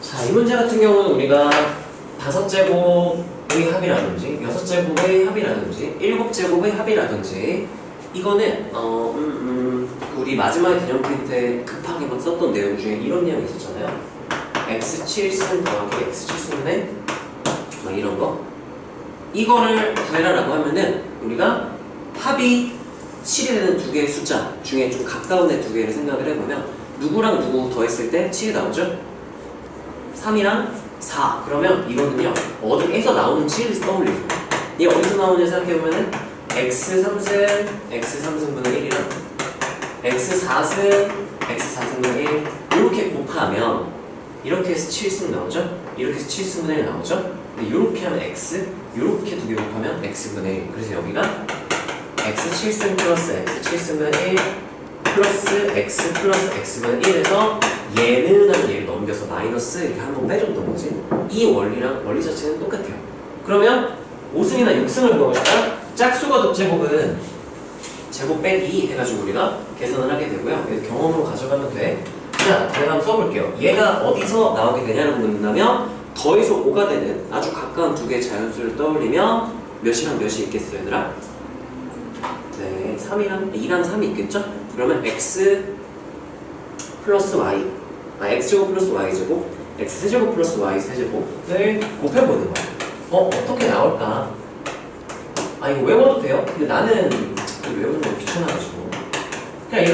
자, 이 문제 같은 경우는 우리가 5제곱의 합이라든지 6제곱의 합이라든지 7제곱의 합이라든지 이거는 우리 마지막에 개념 프린트에 급하게 막 썼던 내용 중에 이런 내용이 있었잖아요. x7승 더하기 x7승분의 막 이런 거 이거를 구해라라고 하면은 우리가 합이 7이 되는 두 개의 숫자 중에 좀 가까운 애 두 개를 생각을 해보면 누구랑 누구 더했을 때 7이 나오죠? 3이랑 4. 그러면 이거는요 어디에서 나오는 7을 떠올리죠. 얘 어디서 나오는지 생각해보면은 x3승 x3승분의 1이랑 x4승 x4승분의 1 이렇게 곱하면 이렇게 해서 7승 나오죠? 이렇게 해서 7승분의 1 나오죠? 근데 이렇게 하면 x 이렇게 두 개 곱하면 x분의 1. 그래서 여기가 x7승 플러스 x7승분의 1 플러스 x 플러스 x분의 1에서 얘는 하면 얘를 넘겨서 마이너스 이렇게 한번 빼줬던 거지. 이 원리랑 원리 자체는 똑같아요. 그러면 5승이나 6승을 구하고 싶다? 짝수가 곱제곱은 제곱 빼기 해가지고 우리가 계산을 하게 되고요. 경험으로 가져가면 돼. 자, 제가 한번 써볼게요. 얘가 어디서 나오게 되냐고 묻는다면 더해서 5가 되는 아주 가까운 두 개의 자연수를 떠올리면 몇이랑 몇이 있겠어요, 얘들아? 네, 2랑 3이 있겠죠? 그러면 x 플러스 y x제곱 플러스 y제곱 x세제곱 플러스 y세제곱을 곱해보는 거야. 어떻게 나올까? 이거 외워도 돼요? 근데 나는 외우는 거 귀찮아가지고 그냥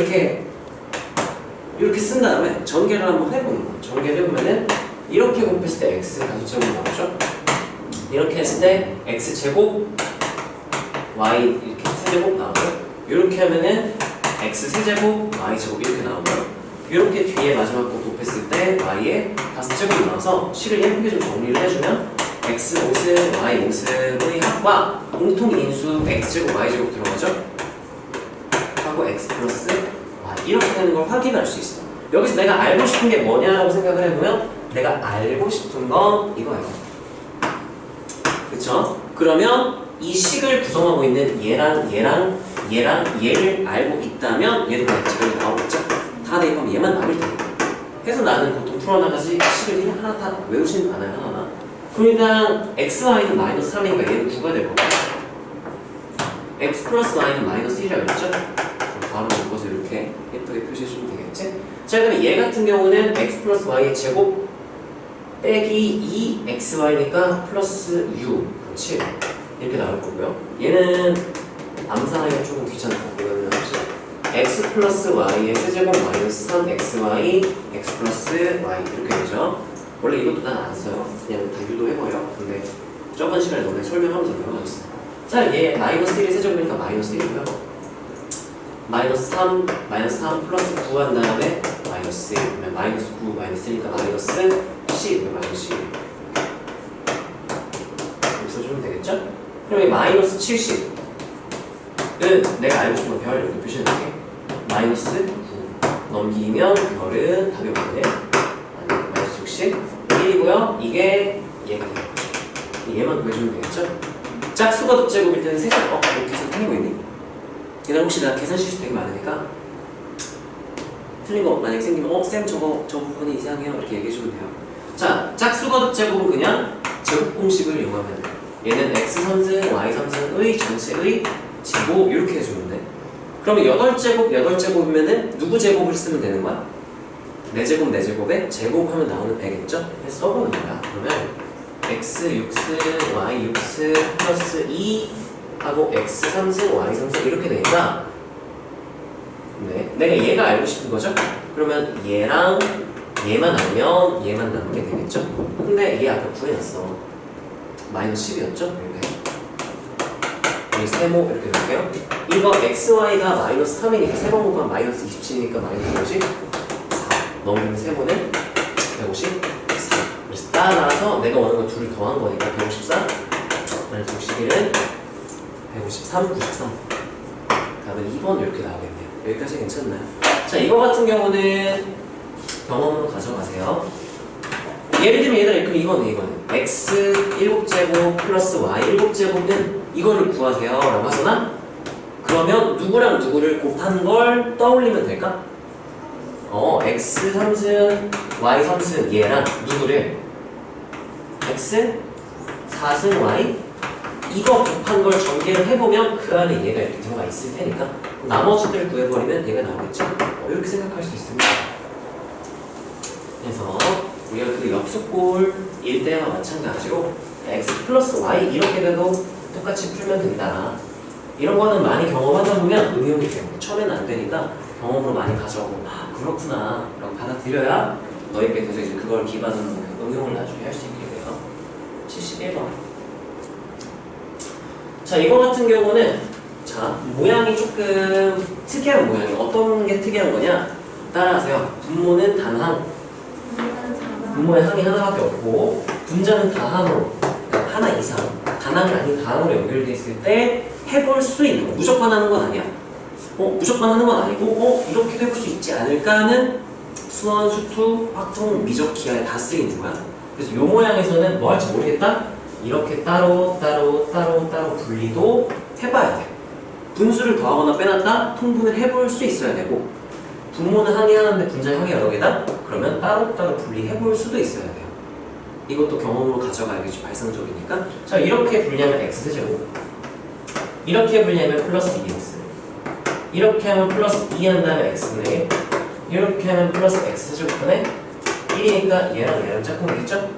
이렇게 쓴 다음에 전개를 한번 해보는 거야. 전개를 해보면은 이렇게 곱했을 때 x 가수제곱 나오죠? 이렇게 했을 때 x제곱 y 이렇게 세제곱 나오고요. 이렇게 하면은 x 세제곱 y제곱 이렇게 나오고요. 이렇게 뒤에 마지막 거 곱했을 때 y의 5제곱이 나와서 식을 예쁘게 좀 정리를 해주면 x 5승 y 5승의 합과 공통 인수 x제곱 y제곱 들어가죠? 하고 x 플러스 y 이렇게 되는 걸 확인할 수 있어. 여기서 내가 알고 싶은 게 뭐냐라고 생각을 해보면 내가 알고 싶은 건 이거예요. 그쵸? 그러면 이 식을 구성하고 있는 얘랑 얘를 알고 있다면 얘도 마찬가지로 나오겠죠? 다 대입하면 얘만 남을 테니까. 해서 나는 보통 풀어나가지 식을 하나 다 외우지는 않아요, 하나. 그러니까 x, y는 마이너스 3이니까 얘는 9가 될 거고 x 플러스 y는 마이너스 1이라고 했죠? 바로 묶어서 이렇게 예쁘게 표시해주면 되겠지? 자, 그러면 얘 같은 경우는 x 플러스 y의 제곱 빼기 2xy니까 플러스 u 7 이렇게 나올 거고요. 얘는 암산하기가 조금 귀찮고 이거는 합시다. x 플러스 y의 세제곱 마이너스 3xy x 플러스 y 이렇게 되죠. 원래 이것도 난 안 써요. 그냥 다 유도해버려. 근데 저번 시간에 너네 설명하면서 배워졌어. 자, 얘 마이너스 1의 세제곱이니까 마이너스 1이고요. 마이너스 3 플러스 9 한 다음에 마이너스 1 그러면 마이너스 9 마이너스 1이니까 마이너스 10 마이너스 1 이렇게 써주면 되겠죠? 그럼 이 마이너스 70은 내가 알고 싶은 별 이렇게 표시해줄게. 마이너스 9 넘기면 별은 답이 없네. 마이너스 60 1이고요. 이게 얘가 되는 거죠. 얘만 구해주면 되겠죠? 짝수가 곱제곱일 때는 세제곱 계산 틀린 거 있니? 얘들 혹시 나 계산 실수 되게 많으니까 틀린 거 만약에 생기면 쌤 저거 부분이 이상해요 이렇게 얘기해주면 돼요. 자, 짝수가 곱제곱은 그냥 제곱 공식을 이용하면 돼요. 얘는 x 3승 y 3승의 전체의 제곱 이렇게 해주면 돼. 그러면 8제곱이면은 누구 제곱을 쓰면 되는 거야? 4제곱 4제곱에 제곱하면 나오는 100겠죠? 해서 써보는 거야. 그러면 x 6승 y 6승 플러스 2 하고 x 3승 y 3승 이렇게 되니까 네, 내가 얘가 알고 싶은 거죠? 그러면 얘랑 얘만 알면 얘만 남게 되겠죠? 근데 얘 아까 구해놨어. 마이너스 10이었죠? 이렇게 여기 세모 이렇게 될게요. 이거 xy가 마이너스 3이니까 세번 곱하면 마이너스 27이니까 마이너스 54 넘기면 세모는 154. 그래서 따라서 내가 원하는 거 둘을 더한 거니까 154 마이너스 61은 153, 93 답은 2번 이렇게 나오겠네요. 여기까지 괜찮나요? 자, 이거 같은 경우는 경험으로 가져가세요. 예를 들면 얘들아, 이거는 x 7제곱 플러스 y 7제곱은 이거를 구하세요 라고 하잖아? 그러면 누구랑 누구를 곱한 걸 떠올리면 될까? x 3승 y 3승 얘랑 누구를 x 4승 y 이거 곱한 걸 전개를 해보면 그 안에 얘가 이렇게 들어가 있을 테니까 나머지들 구해버리면 얘가 나오겠죠? 이렇게 생각할 수 있습니다. 그래서 우리가 그 역수꼴일 때와 마찬가지로 x 플러스 y 이렇게 돼도 똑같이 풀면 된다. 이런 거는 많이 경험하다 보면 응용이 돼요. 처음에는 안 되니까 경험으로 많이 가져오고 그렇구나 라고 받아들여야 너희께서 이제 그걸 기반으로 응용을 나중에 할 수 있게 돼요. 71번. 자, 이거 같은 경우는 자 모양이 조금 특이한 모양이 어떤 게 특이한 거냐? 따라하세요. 분모는 단항. 분모의 항이 하나밖에 없고 분자는 다항으로 그러니까 하나 이상 단항이 아닌 다항으로 연결돼 있을 때 해볼 수 있는 거. 무조건 하는 건 아니야. 무조건 하는 건 아니고 이렇게도 해볼 수 있지 않을까 하는 수원, 수투, 확통, 미적, 기하에 다 쓰이는 거야. 그래서 이 모양에서는 뭐 할지 모르겠다? 이렇게 따로 분리도 해봐야 돼. 분수를 더하거나 빼놨다? 통분을 해볼 수 있어야 되고 분모는 항이 하나인데 분자의 항이 여러 개다? 그러면 따로 분리해볼 수도 있어야 돼요. 이것도 경험으로 가져가야겠죠. 발상적이니까. 자, 이렇게 분리하면 x제곱, 이렇게 분리하면 플러스 2x, 이렇게 하면 플러스 2 한 다음에 x분의 1, 이렇게 하면 플러스 x제곱분의 1이니까 얘랑 짝꿍이겠죠?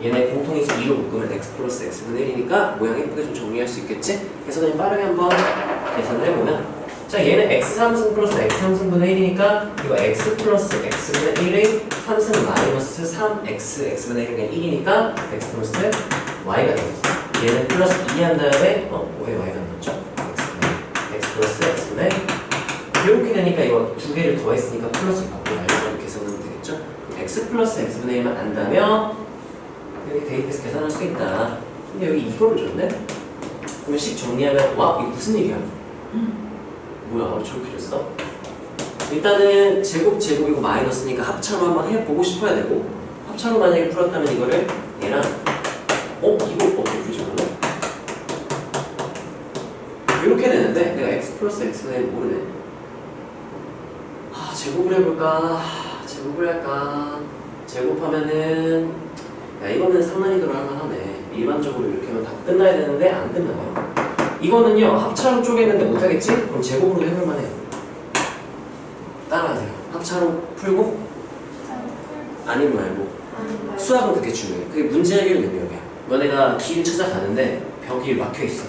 얘네 공통이 2로 묶으면 x 플러스 x분의 1이니까 모양 예쁘게 좀 정리할 수 있겠지? 그래서 그냥 빠르게 한번 계산을 해보면 자, 얘는 x 3승 플러스 x 3승분의 1이니까 이거 x 플러스 x분의 1의 3승 마이너스 3x x분의 1이 1이니까 x 플러스 y가 되겠지. 얘는 플러스 2 한 다음에 왜 y가 나왔죠? x 플러스 x분의 이렇게 되니까 이거 두 개를 더했으니까 플러스 받고 말고 계산하면 되겠죠? x 플러스 x분의 1만 안다면 여기 대입해서 계산할 수 있다. 근데 여기 이거를 줬네? 그러면 식 정리하면 와 이거 무슨 일이야? 뭐야 저렇게 됐어? 일단은 제곱이고 마이너스니까 합차로 한번 해보고 싶어야 되고 합차로 만약에 풀었다면 이거를 얘랑 이거 어떻게 풀지 몰라? 이렇게 되는데 내가 x 플러스 x분의 1 모르네. 제곱을 해볼까? 제곱을 할까? 제곱하면은 야 이거는 상난이도로 할만하네. 일반적으로 이렇게 하면 다 끝나야 되는데 안 끝나요. 이거는요 합차로 쪼개는데 못하겠지? 그럼 제곱으로 해볼만해요. 따라하세요. 합차로 풀고 아니면 말고 수학은 그게 중요해. 그게 문제 해결 능력이야. 너네가 길을 찾아가는데 벽이 막혀있어.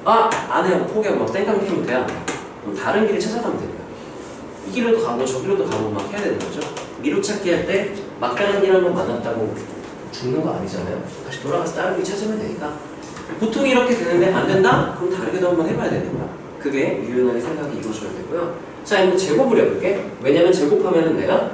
안 해요. 포기하고 막 땡깡 피면 돼야 안 돼. 그럼 다른 길을 찾아가면 되는 거야. 이 길로도 가고 저 길로도 가고 막 해야 되는 거죠. 미로찾기 할 때 막다른 길 한번 만났다고 죽는 거 아니잖아요. 다시 돌아가서 다른 길 찾으면 되니까. 보통 이렇게 되는데 안 된다? 그럼 다르게도 한번 해봐야 되는 거야. 그게 유연하게 생각이 이루어져야 되고요. 자, 이제 제곱을 해볼게. 왜냐면 제곱하면은 내가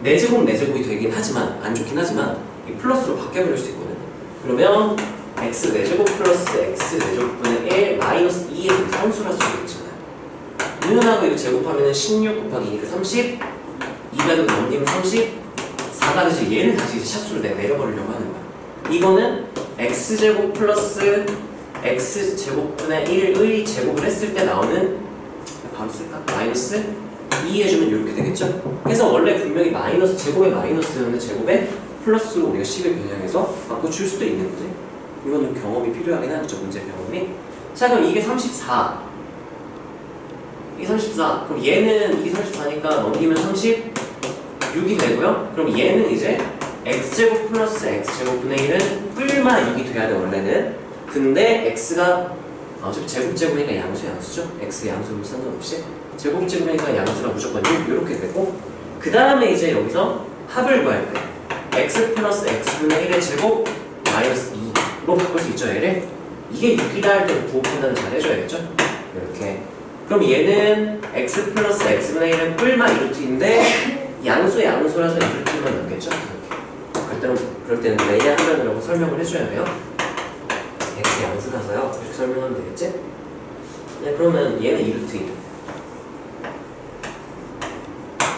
4제곱이 되긴 하지만 안 좋긴 하지만 이 플러스로 바뀌어버릴 수 있거든. 그러면 x 4제곱 플러스 x 4제곱분의 1 마이너스 2에서 상수라 수가 있잖아요. 은하고 이거 제곱하면은 16 곱하기 2가 30, 2가 넘기면 30, 4가 되지. 얘를 다시 이제 샷수로 내가 내려버리려고 하는 거야. 이거는 x제곱 플러스 x제곱분의 1의 제곱을 했을 때 나오는 바로 쓸까? 마이너스 2 해주면 이렇게 되겠죠? 그래서 원래 분명히 마이너스 제곱의 마이너스였는데 제곱의 플러스로 우리가 식을 변형해서 바꿔줄 수도 있는 거지. 이거는 경험이 필요하긴 하죠. 문제 경험이. 자, 그럼 이게 34. 이게 34. 그럼 얘는 이게 34니까 넘기면 36이 되고요. 그럼 얘는 이제 x제곱 플러스 x제곱분의 1은 뿔마 6이 돼야 돼 원래는. 근데 x가 어차피 제곱제곱이니까 양수죠. x 양수로 상관없이 제곱제곱이니까 양수가 무조건 6 이렇게 되고 그 다음에 이제 여기서 합을 구할 때 x 플러스 x분의 1의 제곱 마이너스 2로 바꿀 수 있죠. 얘를 이게 6이다 할 때 부호 판단 잘 해줘야겠죠. 이렇게. 그럼 얘는 x 플러스 x분의 1은 뿔마 2루트인데 양수라서 2루트만 남겠죠. 그럴 때는 레이아 한변이라고 설명을 해줘야 돼요. x 양수라서요. 이렇게 설명하면 되겠지? 네, 그러면 얘는 2루트이다.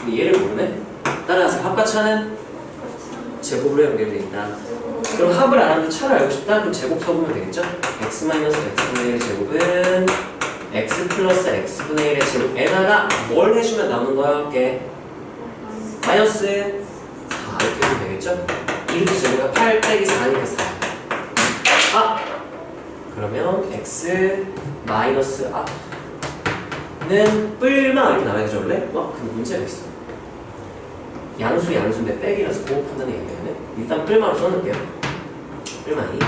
근데 얘를 모르네? 따라서 합과 차는 제곱으로 연결되어 있다. 그럼 합을 안 하는데 차를 알고 싶다? 그럼 제곱 써보면 되겠죠? x-x분의 1의 제곱은 x 플러스 x분의 1의 제곱 에다가 뭘 해주면 나오는 거야? 이렇게 마이너스 4 이렇게 하면 되겠죠? 이렇게 제곱가 8 빼기 4니까 4. 아! 그러면 x 마이너스 는 뿔만 이렇게 나와야 되죠 원래? 근데 문제가 있어. 양수인데 빼기라서 보호 판단이 되네. 일단 뿔만으로 써놓을게요. 뿔만이.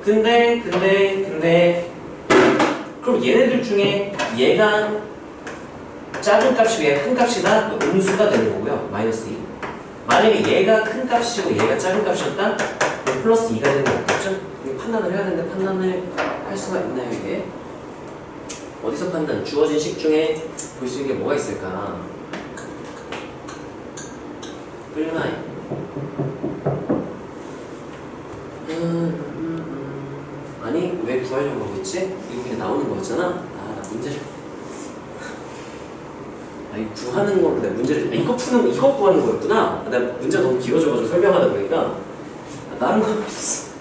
근데 그럼 얘네들 중에 얘가 작은 값이고 얘가 큰 값이다? 음수가 되는 거고요. 마이너스 2. 만약에 얘가 큰 값이고 얘가 작은 값이었다? 그럼 플러스 2가 되는 거 없겠죠? 이거 판단을 해야 되는데 판단을 할 수가 있나요 이게? 어디서 판단? 주어진 식 중에 볼 수 있는 게 뭐가 있을까? 뿔마이. 아니 왜 구하려고 하고 있지? 이거 그냥 나오는 거였잖아? 나 문제를 이거 구하는 거로 내가 문제를 이거 푸는 거 이거 구하는 거였구나. 내가 문제가 너무 길어져가지고 설명하다 보니까 다른 거 있었어.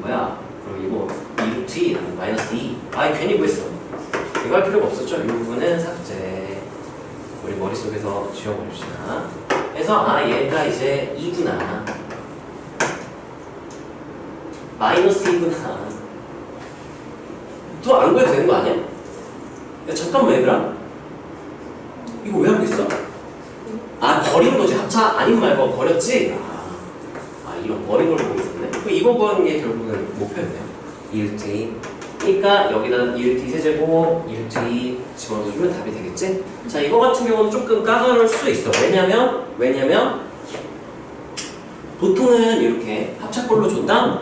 뭐야? 그럼 이거 2루트 마이너스 2 괜히 구했어. 이거 할 필요가 없었죠? 이 부분은 삭제. 우리 머릿속에서 지워버립시다. 그래서 얘가 이제 2구나. 마이너스 2구나. 또 안 구해도 되는 거 아니야? 야 잠깐만 얘들아. 이거 왜 하고 있어? 버린 거지. 합차 아닌 말고 버렸지? 이거 버린 걸 보고 있었네. 이거 구하는 게 결국은 목표였네요. 2루트 2. 그러니까 여기다 2루트 2 세제곱 2루트 2 집어넣어주면 답이 되겠지? 자, 이거 같은 경우는 조금 까다로울 수 있어. 왜냐면 보통은 이렇게 합차꼴로 줬다?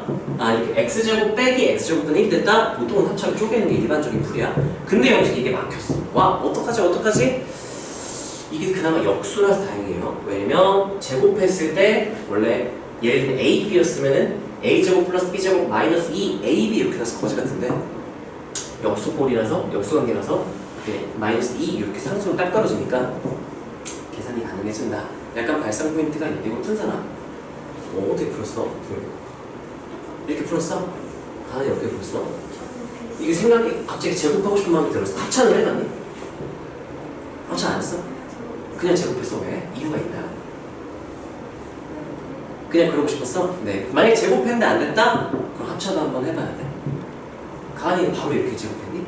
이렇게 x제곱 빼기 x제곱분의 1 됐다? 보통은 합차를 쪼개는 게 일반적인 풀이야. 근데 여기서 이게 막혔어. 어떡하지? 이게 그나마 역수라서 다행이에요. 왜냐면 제곱했을 때 원래 예를 들면 a, b였으면은 a제곱 플러스 b제곱 마이너스 2ab 이렇게 나서 거지 같은데 역수꼴이라서 역수관계라서 마이너스 2 이렇게 상수로 딱 떨어지니까 계산이 가능해진다. 약간 발상 포인트가 있는데 이거 푼 사람? 어떻게 풀었어? 이렇게 풀었어? 가은이 어떻게 풀었어? 이게 생각이 갑자기 제곱하고 싶은 마음이 들었어. 합찬을 해놨니? 합찬 안 했어? 그냥 제곱했어. 왜? 이유가 있나요? 그냥 그러고 싶었어? 네. 만약에 제곱했는데 안 됐다? 그럼 합차도 한번 해봐야 돼. 가은이는 바로 이렇게 제곱했니?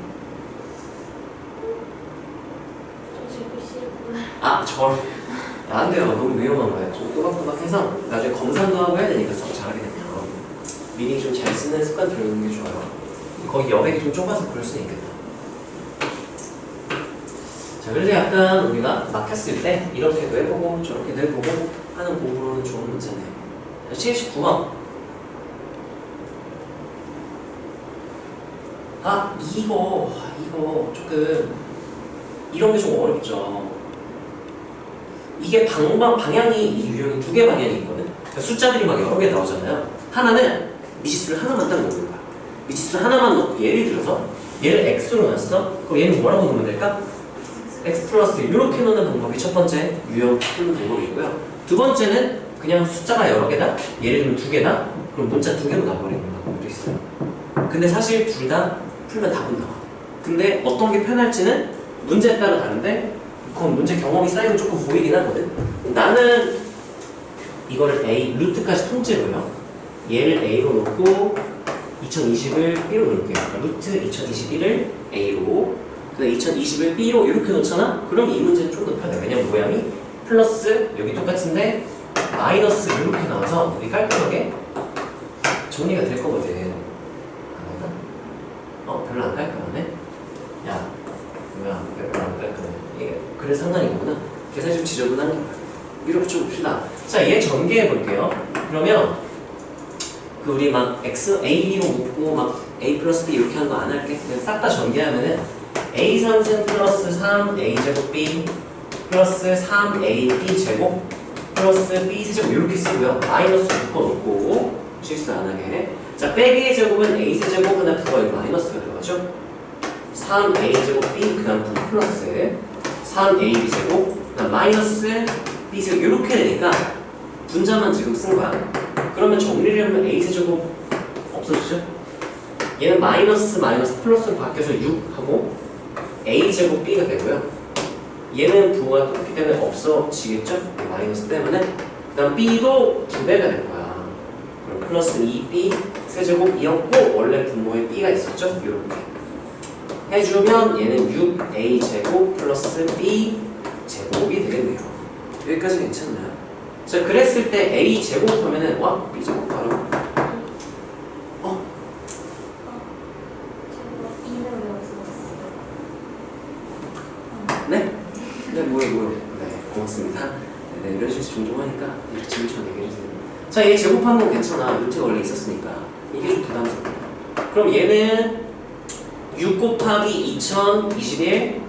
안 돼요. 너무 위험한 거야. 좀 또박또박 해서 나중에 검사도 하고 해야 되니까 수업 잘하게 되면 미리 좀 잘 쓰는 습관 들여놓는 게 좋아요. 거기 여백이 좀 좁아서 그럴 수는 있겠다. 자, 그래서 약간 우리가 막혔을 때 이렇게도 해보고 저렇게도 해보고 하는 공부로는 좋은 문제네요. 79번. 이거 조금 이런 게 좀 어렵죠. 이게 방향이 이 유형이 두 개 방향이 있거든. 그러니까 숫자들이 막 여러 개 나오잖아요. 하나는 미지수를 하나만 딱 넣는 거야. 미지수를 하나만 넣고 예를 들어서 얘를 x로 놨어. 그럼 얘는 뭐라고 넣으면 될까? x 플러스 이렇게 넣는 방법이 첫 번째 유형 푸는 방법이고요. 두 번째는 그냥 숫자가 여러 개다. 예를 들면 두 개다. 그럼 문자 두 개로 나버리는 방법도 있어요. 근데 사실 둘 다 풀면 답은 나와. 근데 어떤 게 편할지는 문제에 따라 다른데 그건 문제 경험이 쌓이면 조금 보이긴 하거든. 나는 이거를 A 루트까지 통째로요. 얘를 A로 놓고 2020을 B로 놓을게요. 그러니까 루트 2021을 A로 근데 2020을 B로 이렇게 놓잖아? 그럼 이 문제는 좀 더 편해. 왜냐면 모양이 플러스 여기 똑같은데 마이너스 이렇게 나와서 우리 깔끔하게 정리가 될 거거든. 별로 안 깔끔하네? 야, 뭐야, 별로 안 깔끔해. 이게 그래서 상관이구나. 계산이 좀 지저분한 거야. 이렇게 좀 봅시다. 자, 얘 전개해 볼게요. 그러면 우리 막 x, a로 묶고 막 a 플러스 b 이렇게 하는 거 안 할게. 그냥 싹 다 전개하면은 a 선승 플러스 3a 제곱 b 플러스 3ab 제곱 플러스 b 세제곱 이렇게 쓰고요. 마이너스 묶어놓고 실수 안 하게. 자, 빼기의 제곱은 a 세제곱 하나 그거 마이너스가 들어가죠. 3a 제곱 b 그 다음 플러스 3ab 제곱 그 다음 마이너스 b 세제곱 이렇게 되니까 분자만 지금 쓴 거야. 그러면 정리를 하면 a 세제곱 없어지죠? 얘는 마이너스 플러스로 바뀌어서 6하고 a 제곱 b가 되고요. 얘는 부호가 똑같기 때문에 없어지겠죠? 마이너스 때문에. 그 다음 b도 2배가 될 거야. 그럼 플러스 2b 세제곱이었고 원래 분모에 b가 있었죠? 이렇게 해주면 얘는 6a 제곱 플러스 b 제곱이 되겠네요. 여기까지 괜찮나요? 자, 그랬을 때 a 제곱하면은 와 b 제곱 바로 네? 네, 뭐요? 네, 고맙습니다. 네, 이런 식으로 종종 하니까 이렇게 질문처럼 얘기해주세요. 자, 얘 제곱하는 건 괜찮아. 루트가 원래 있었으니까. 이게 좀 부담스럽다. 그럼 얘는 6 곱하기 2021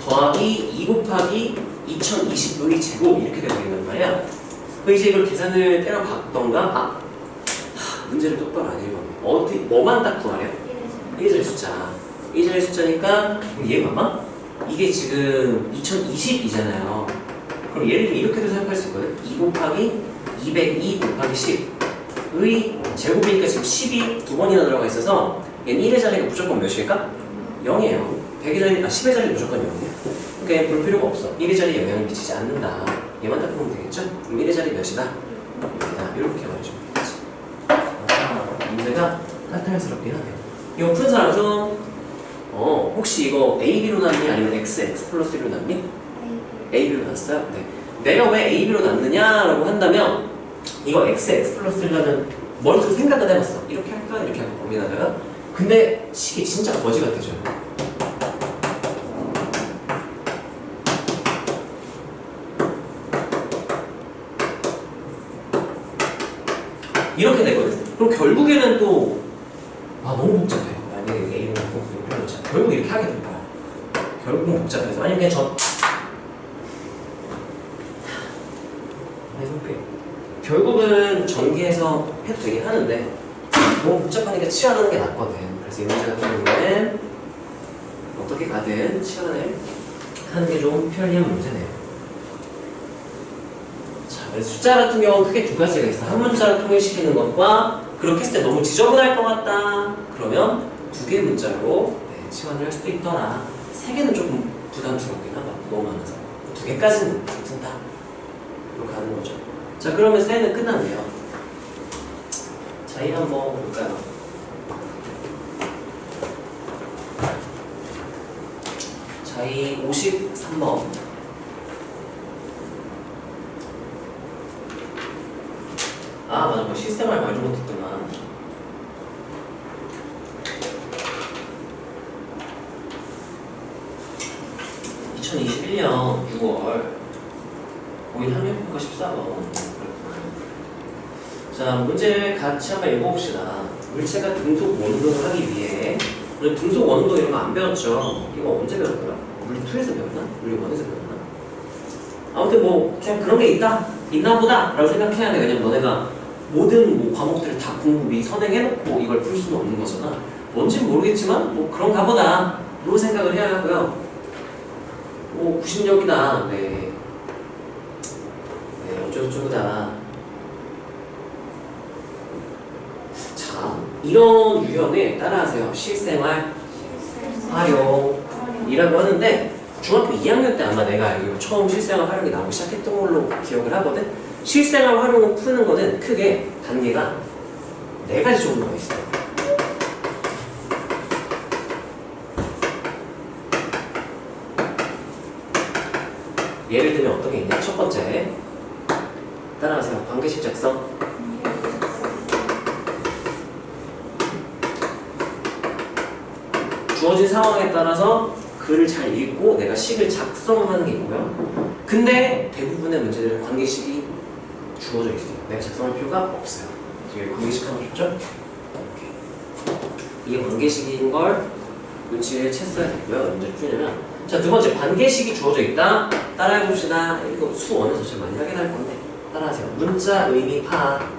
더하기 2 곱하기 2021이 제곱 이렇게 되는 말이야. 그럼 이제 이걸 계산을 때려 박던가 문제를 똑바로 안 읽었네. 어디, 뭐만 딱 구하려? 1자리 숫자. 1자리 숫자니까 얘 봐봐. 이게 지금 2020이잖아요. 그럼 얘를 이렇게도 생각할 수 있거든. 2 곱하기 202 곱하기 10의 제곱이니까 지금 10이 두 번이나 들어가 있어서 얘는 1의 자리가 무조건 몇일까? 0이에요. 100의 자리, 10의 자리 무조건 0이야. 그러니까 얘 볼 필요가 없어. 1의 자리에 영향을 미치지 않는다. 얘만 딱 보면 되겠죠? 그럼 1의 자리 몇이다? 이렇게 말해주면 되겠지. 문제가 까탈스럽긴 하네요. 이거 푼 사람은 혹시 이거 AB로 났니? 아니면 X 플러스 1로 났니? AB로 났어요? 네. 내가 왜 AB로 났느냐라고 한다면 이거 X 플러스 1라는 머릿속에 생각은 해봤어. 이렇게 할까? 이렇게 할까 고민하다가 근데 식이 진짜 거지 같아져요. 이렇게 되거든. 그럼 결국에는 또 너무 복잡해. 만약에 A로 놓고 결국 이렇게 하게 될 거야. 결국은 복잡해서 아니면 그냥 결국은 전개해서 해도 되긴 하는데 너무 복잡하니까 치환하는 게 낫거든. 그래서 이 문제 같은 경우는 어떻게 가든 치환을 하는 게 좀 편리한 문제네요. 자, 그래서 숫자 같은 경우는 크게 두 가지가 있어. 한 문자를 통일시키는 것과 그렇게 했을 때 너무 지저분할 것 같다. 그러면 두 개의 문자로 치환을 할 수도 있더라. 세 개는 조금 부담스럽긴 하다. 너무 많아서. 두 개까지는 괜찮다. 이렇게 가는 거죠. 자, 그러면 세는 끝났네요. 자, 이 한번 볼까요? 자, 이 53번. 맞아. 뭐 실생활 말 좀 못했구나. (2021년 6월) 고인 학력평가 14번. 자, 문제를 같이 한번 읽어봅시다. 물체가 등속 원도를 하기 위해 우리 등속 원도 이런 거 안 배웠죠? 이거 언제 배웠더라? 물리 2에서 배웠나? 물리 1에서 배웠나? 아무튼 뭐 그냥 그런 게 있나 보다 라고 생각해야 돼. 왜냐면 너네가 모든 뭐 과목들을 다 공부 선행해놓고 이걸 풀 수는 없는 거잖아. 뭔지는 모르겠지만 뭐 그런가 보다 로 생각을 해야 하고요. 구심력이다. 네, 어쩌고저쩌고다. 자, 이런 유형에 따라하세요. 실생활 활용이라고 하는데 중학교 2학년 때 아마 내가 알기로 처음 실생활 활용이 나오기 시작했던 걸로 기억을 하거든. 실생활 활용을 푸는 거는 크게 단계가 4가지 정도가 있어요. 예를 들면 어떤 게 있냐? 첫 번째, 따라하세요. 관계식 작성. 주어진 상황에 따라서 글을 잘 읽고 내가 식을 작성하는 게 있고요. 근데 대부분의 문제들은 관계식이 주어져 있어요. 내가 작성할 필요가 없어요. 지금 관계식 하고 싶죠? 이게 관계식인 걸 눈치를 챘어야 되고요. 문제를 풀려면. 자, 두 번째, 관계식이 주어져 있다. 따라해봅시다. 이거 수원에서 제일 많이 하게 될 건데. 따라하세요. 문자 의미 파악.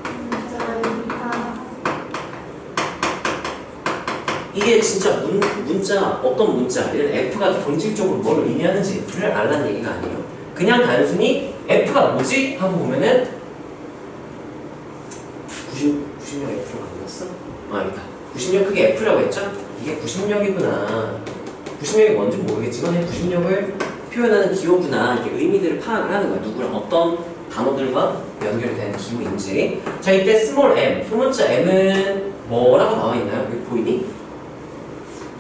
이게 진짜 문자, 어떤 문자, 이런 F가 본질적으로 뭘 의미하는지를 알라는 얘기가 아니에요. 그냥 단순히 F가 뭐지? 하고 보면은 90력 F로 만들었어? 아니다. 90력 크게 F라고 했죠? 이게 90력이구나. 90력이 뭔지 모르겠지만 90력을 표현하는 기호구나 이렇게 의미들을 파악을 하는 거야. 누구랑 어떤 단어들과 연결이 되는 기호인지. 자, 이때 스몰 m, 소문자 m은 뭐라고 나와 있나요? 여기 보이니?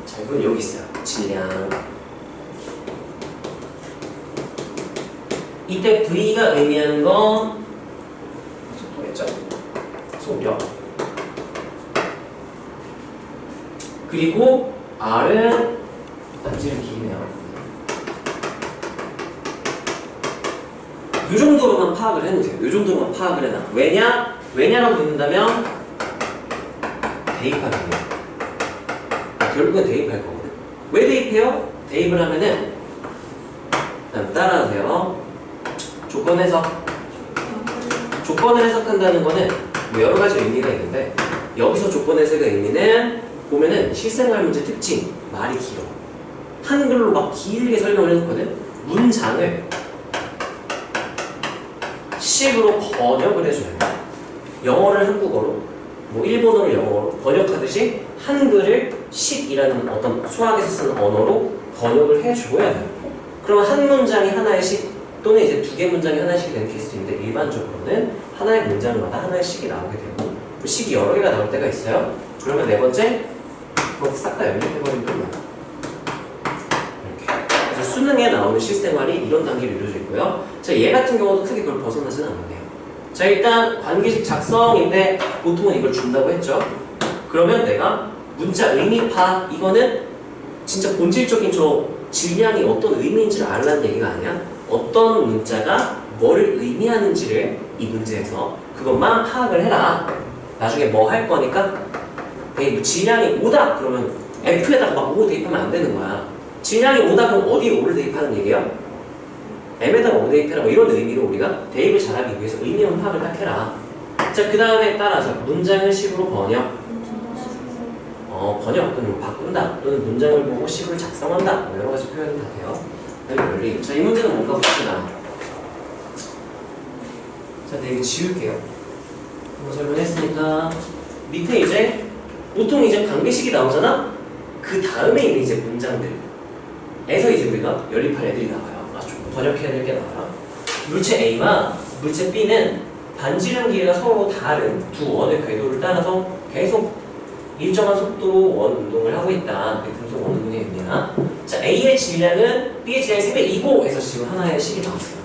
자, 이건 여기 있어요. 질량. 이때 V가 의미하는 건 속도겠죠? 속력. 그리고 R은 단지를 기네요. 이 정도로만 파악을 해놓으세요. 이 정도로만 파악을 해놔. 왜냐라고 묻는다면 대입하는 거예요. 결국은 대입할 거거든. 왜 대입해요? 대입을 하면은 따라하세요. 조건 해석. 조건을 해석한다는 거는 뭐 여러 가지 의미가 있는데 여기서 조건 해석의 의미는 보면은 실생활 문제 특징 말이 길어. 한글로 막 길게 설명을 해놓거든. 문장을 식으로 번역을 해줘야 돼. 영어를 한국어로, 뭐 일본어를 영어로 번역하듯이 한글을 식이라는 어떤 수학에서 쓰는 언어로 번역을 해줘야 돼. 그러면 한 문장이 하나의 식 또는 이제 두 개 문장이 하나의 식이 되는 케이스도 있는데 일반적으로는 하나의 문장마다 하나의 식이 나오게 되고 식이 여러 개가 나올 때가 있어요. 그러면 네 번째 그거 싹 다 연결해버리면 끝나요. 이렇게. 그래서 수능에 나오는 실생활이 이런 단계로 이루어져 있고요. 자, 얘 같은 경우도 크게 그걸 벗어나지는 않는데요. 자, 일단 관계식 작성인데 보통은 이걸 준다고 했죠. 그러면 내가 문자 의미파 이거는 진짜 본질적인 저 질량이 어떤 의미인지를 알라는 얘기가 아니야. 어떤 문자가 뭐를 의미하는지를 이 문제에서 그것만 파악을 해라. 나중에 뭐 할 거니까 질량이 5다 그러면 F에다가 막 5 대입하면 안 되는 거야. 질량이 5다 그럼 어디에 5를 대입하는 얘기야? M에다가 5 대입해라 뭐 이런 의미로 우리가 대입을 잘하기 위해서 의미만 파악을 딱 해라. 자, 그 다음에 따라서 문장을 식으로 번역. 번역 또는 바꾼다 또는 문장을 보고 식으로 작성한다 뭐 여러 가지 표현이 다 돼요. 원리. 자, 이 문제는 뭔가 봅시다. 자, 네, 이거 지울게요. 한번 설명했으니까 밑에 이제 보통 이제 관계식이 나오잖아. 그 다음에 있는 이제 문장들에서 이제 우리가 연립할 애들이 나와요. 좀 번역해야 될 게 나와요. 물체 A와 물체 B는 반지름 길이가 서로 다른 두 원의 궤도를 따라서 계속 일정한 속도로 원 운동을 하고 있다. 등속 원 운동의 의미야. 자, A의 질량은 B의 질량이 3배이고 해서 지금 하나의 식이 나왔어요.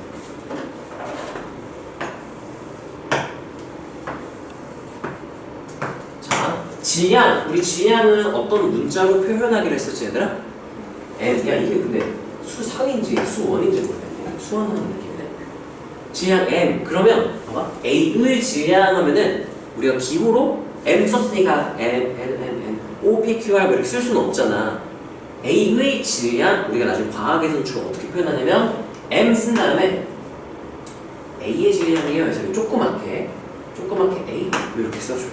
자, 질량. 우리 질량은 어떤 문자로 표현하기로 했었지, 얘들아? M. 야, 이게 근데 수상인지 수원인지 모르겠네. 수원하는 느낌이네. 질량 M. 그러면 봐봐. A의 질량 하면은 우리가 기호로 M 썼으니까 N, O, P, Q, R 뭐 이렇게 쓸 수는 없잖아. A의 질량, 우리가 나중에 과학에서는 주로 어떻게 표현하냐면 M 쓴 다음에 A의 질량이에요. 그래서 조그맣게 A 이렇게 써줘요.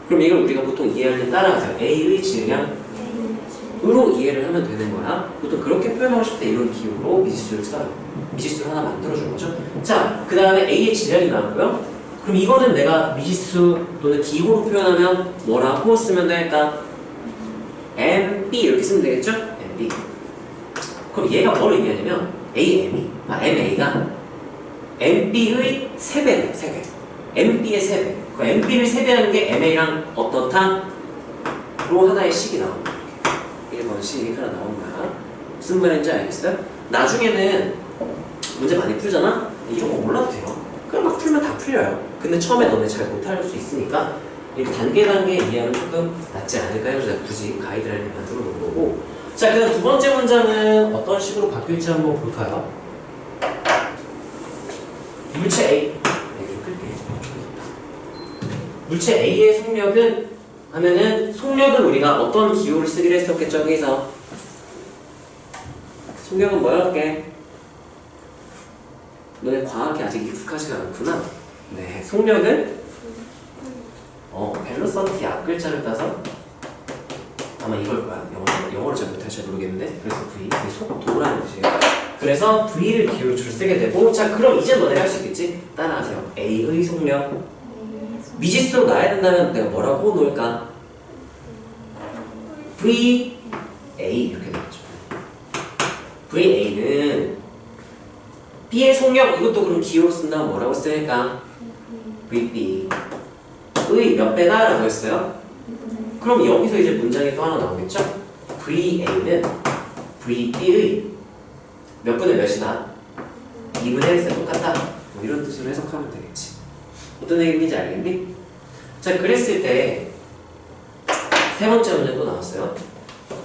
그럼 이걸 우리가 보통 이해할 때 따라하세요. A의 질량으로 이해를 하면 되는 거야. 보통 그렇게 표현하고 싶을 때 이런 기호로 미지수를 써요. 미지수를 하나 만들어준 거죠. 자, 그 다음에 A의 질량이 나왔고요. 그럼 이거는 내가 미지수 또는 기호로 표현하면 뭐라고 쓰면 될까? MB 이렇게 쓰면 되겠죠? MB. 그럼 얘가 뭘 의미하냐면 MA가 MB의 3배예요. 3배. MB의 3배. 그 MB를 3배하는 게 MA랑 어떻다? 로 하나의 식이 나옵니다. 1번씩 하나 나온 거야. 무슨 말인지 알겠어요? 나중에는 문제 많이 풀잖아? 이런 거 몰라도 돼요. 그냥 막 풀면 다 풀려요. 근데 처음에 너네 잘 못할 수 있으니까 이렇게 단계 이해하면 조금 낫지 않을까 해서 제가 굳이 가이드라인을 만들어 놓은 거고. 자, 그다음 두 번째 문장은 어떤 식으로 바뀔지 한번 볼까요? 물체 A. 좀 끌게. 물체 A의 속력은 하면은 속력은 우리가 어떤 기호를 쓰기로 했었겠죠? 여기서 속력은 뭐였게? 너네 과학이 아직 익숙하지가 않구나. 네, 속력은 벨로서티 앞글자를 따서 아마 이걸 거야. 영어를 잘 못할지 모르겠는데 그래서 V, 속도라는 뜻이에요. 그래서 V를 기호로 주로 쓰게 되고. 자, 그럼 이제 너네 할 수 있겠지? 따라하세요. A의 속력 미지수로 놔야 된다면 내가 뭐라고 놓을까? V, A 이렇게 되겠죠. VA는 B의 속력 이것도 그럼 기호로 쓴다면 뭐라고 쓰니까 VB 의 몇 배다? 라고 했어요. 그럼 여기서 이제 문장이 또 하나 나오겠죠? VA는 VB의 몇 분의 몇이다? 2분의 1에 똑같다. 뭐 이런 뜻으로 해석하면 되겠지. 어떤 얘기인지 알겠니? 자, 그랬을 때 세 번째 문제 또 나왔어요.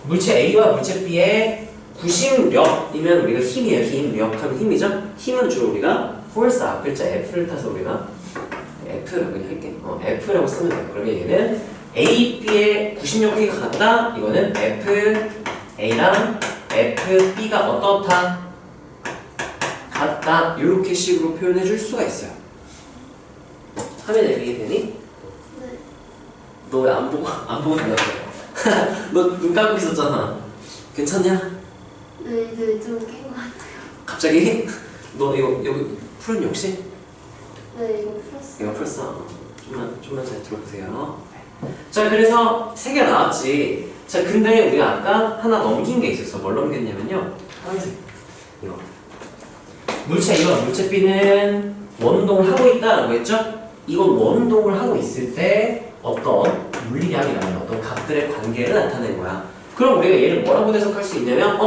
물체 A와 물체 B의 구심력이면 우리가 힘이에요. 힘력 하면 힘이죠? 힘은 주로 우리가 force 앞 글자 F를 타서 우리가 F라고 그냥 할게. F라고 쓰면 돼요. 그러면 얘는 A, B의 구심력이 같다. 이거는 F, A랑 F, B가 어떻다? 같다. 이렇게 식으로 표현해 줄 수가 있어요. 화면에 이해되니? 네. 너 왜 안 보고 대답해? 너 눈 감고 있었잖아. 괜찮냐? 네, 이제 좀 깬 것 같아요. 갑자기? 너 이거 여기 풀었니 혹시? 네, 이거 풀었어요. 이거 풀었어. 좀만 잘 들어보세요. 자, 그래서 세 개 나왔지. 자, 근데 우리가 아까 하나 넘긴 게 있었어. 뭘 넘겼냐면요. 하얀색. 이거. 물체 A와 물체 B는 원운동을 하고 있다라고 했죠? 이건 원운동을 하고 있을 때 어떤 물리량이라는 어떤 값들의 관계를 나타낸 거야. 그럼 우리가 얘를 뭐라고 해석할 수 있냐면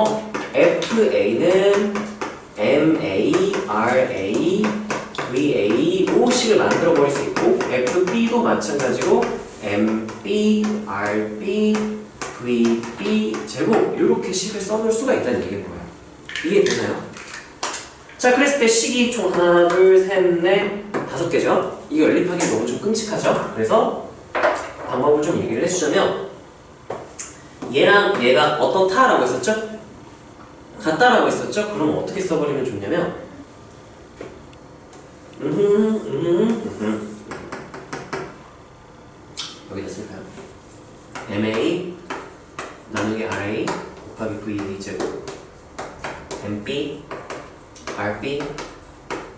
FA는 MA, RA, VA로 식을 만들어 버릴 수 있고 FB도 마찬가지로 MB, RB, VB 제곱 이렇게 식을 써놓을 수가 있다는 얘기인 거예요. 이해되나요? 자, 그랬을 때 식이 총 하나, 둘, 셋, 넷, 5개죠? 이거 연립하기 너무 좀 끔찍하죠? 그래서 방법을 좀 얘기를 해주자면 얘랑 얘가 어떻다라고 했었죠? 같다라고 했었죠? 그럼 어떻게 써버리면 좋냐면 여기다 쓸까요? MA 나누기 RA 곱하기 VB 제곱 MB RB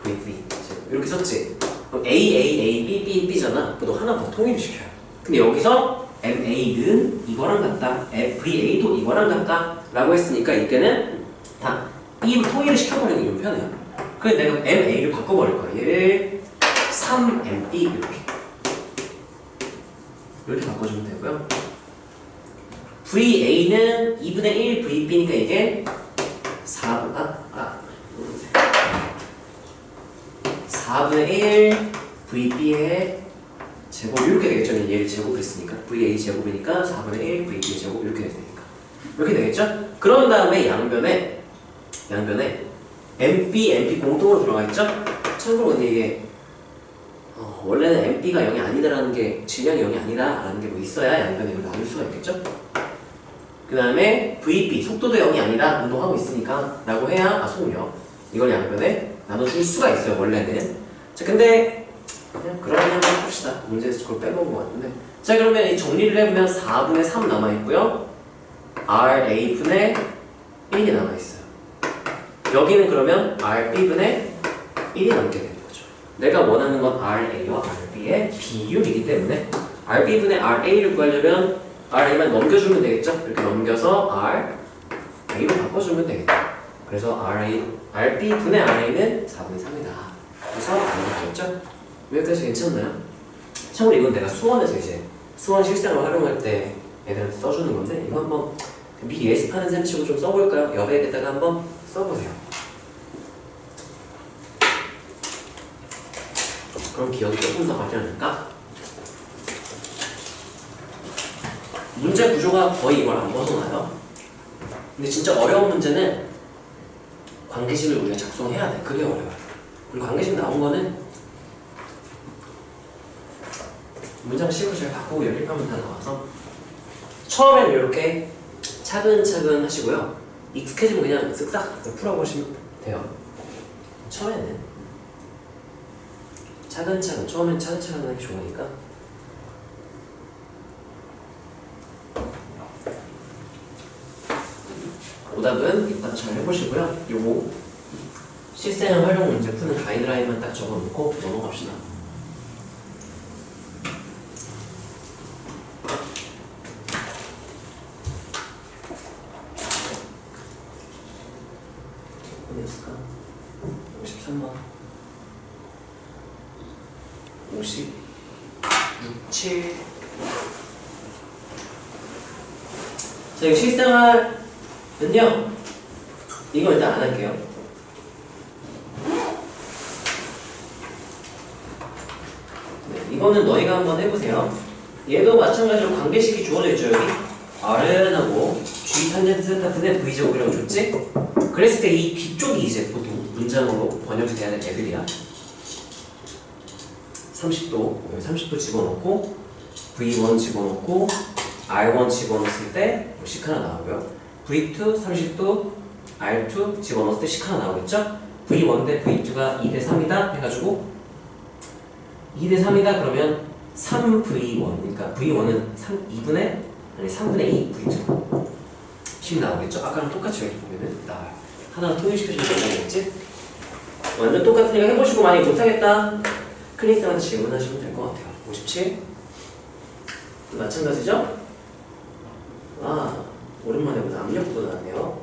VB 제곱 이렇게 썼지? 그럼 A, B, B잖아. 너 하나 더 통일을 시켜요. 근데 여기서 MA는 이거랑 같다, VA도 이거랑 같다 라고 했으니까 이때는 다 B로 통일을 시켜버리는 게 좀 편해요. 그래서 내가 MA를 바꿔버릴 거야. 얘를 3MB 이렇게 바꿔주면 되고요. VA는 2분의 1 VB니까 이게 4분의 1 VB의 제곱 이렇게 되겠죠. 얘를 제곱했으니까 VA 제곱이니까 4분의 1 VB 제곱 이렇게 되니까 이렇게 되겠죠. 그런 다음에 양변에 MB, MP 공통으로 들어가 있죠. 참고로 근데 이게 원래는 MB가 0이 아니다라는 게 질량이 0이 아니다라는 게 뭐 있어야 양변에 이걸 나눌 수가 있겠죠. 그 다음에 VB 속도도 0이 아니라 운동하고 있으니까 라고 해야 속력 이걸 양변에 나눠줄 수가 있어요 원래는. 자, 근데 그냥 그러면 한번 봅시다. 문제에서 그걸 빼먹은 것 같은데. 자, 그러면 이 정리를 해보면 4분의 3 남아있고요. RA분의 1이 남아있어요. 여기는 그러면 RB분의 1이 남게 되는 거죠. 내가 원하는 건 RA와 RB의 비율이기 때문에 RB분의 RA를 구하려면 RA만 넘겨주면 되겠죠? 이렇게 넘겨서 RA로 바꿔주면 되겠다. 그래서 RB분의 RA는 4분의 3이다. 그래서 알겠죠? 여기까지 괜찮나요? 참고로 이건 내가 수원에서 이제 수원 실생활 활용할 때 애들한테 써주는 건데 이거 한번 미리 예습하는 셈 치고 좀 써볼까요? 여백에다가 한번 써보세요. 그럼 기억이 조금 더 가지 않을까? 문제 구조가 거의 이걸 안 벗어나요. 근데 진짜 어려운 문제는 관계식을 우리가 작성해야 돼. 그게 어려워요. 그리고 관계식 나온 거는 문장식을 잘 바꾸고 연립하면 다 나와서 처음에는 이렇게 차근차근 하시고요. 익숙해지면 그냥 쓱싹 풀어보시면 돼요. 처음에는 처음엔 차근차근 하기 좋으니까. 오답은 일단 잘 해보시고요. 요거 실생활 활용 문제 푸는 가이드라인만 딱 적어놓고 넘어갑시다. 어디였을까? 54 50, 6, 7. 자, 이거 실생활은요, 이거 일단 안 할게요. 네, 이거는 너희가 한번 해보세요. 얘도 마찬가지로 관계식이 주어져 있죠, 여기. Rn하고 G 탄젠트 같은데 V제곱이라고 줬지? 그랬을 때 이 뒤쪽이 이제 보통 문장으로 번역이 돼야 될 애들이야. 30도, 30도 집어넣고 V1 집어넣고 R1 집어넣었을 때 식 하나 나오고요. V2 30도 R2 집어넣었을 때 식 하나 나오겠죠? V1 대 V2가 2 대 3이다 해가지고 2 대 3이다 그러면 3V1 그러니까 V1은 3분의 2 V2 식 나오겠죠? 아까랑 똑같이 여기 보면은 나와요. 하나 통일시켜주면 된다겠지? 완전 똑같으니까 해보시고 많이 못하겠다 클리스한테 질문하시면 될 것 같아요. 57 마찬가지죠? 아 오랜만에 보다 압력도 나왔네요.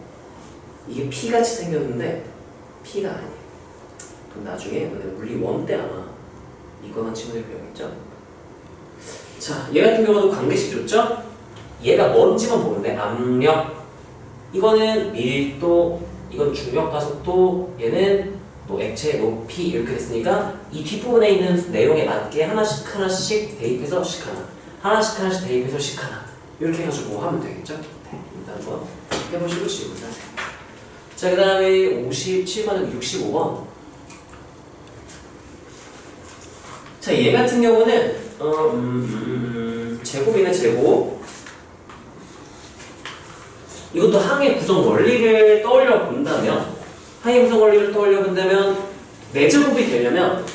이게 P같이 생겼는데 P가 아니에요. 그럼 나중에 물리 1 때 아마 이거만 친구들 배우겠죠? 자, 얘 같은 경우도 관계식 줬죠? 얘가 뭔지만 보는데 압력 이거는 밀도 이건 중력 가속도 얘는 또 액체의 높이 이렇게 됐으니까 이 뒷부분에 있는 내용에 맞게 하나씩 대입해서 식 하나씩 대입해서 식 하나 이렇게 해가지고 하면 되겠죠? 네, 일단 한번 해보시고 질문하세요. 자, 그 다음에 57번은 65번. 자, 얘 같은 경우는 제곱이네 제곱. 이것도 항의 구성 원리를 떠올려 본다면 항의 구성 원리를 떠올려 본다면 4제곱이 되려면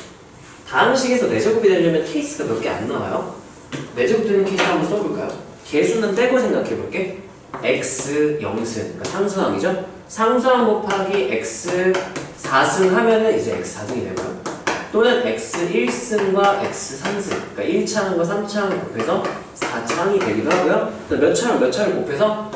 다음 식에서 4제곱이 되려면 케이스가 몇 개 안 나와요. 4제곱 되는 케이스 한번 써볼까요? 개수는 떼고 생각해 볼게. x 0승 그러니까 상수항이죠. 상수항 곱하기 x 4승 하면은 이제 x 4승이 되고요. 또는 x 1승과 x 3승 그러니까 1차항과 3차항을 곱해서 4차항이 되기도 하고요. 또 몇 차를 곱해서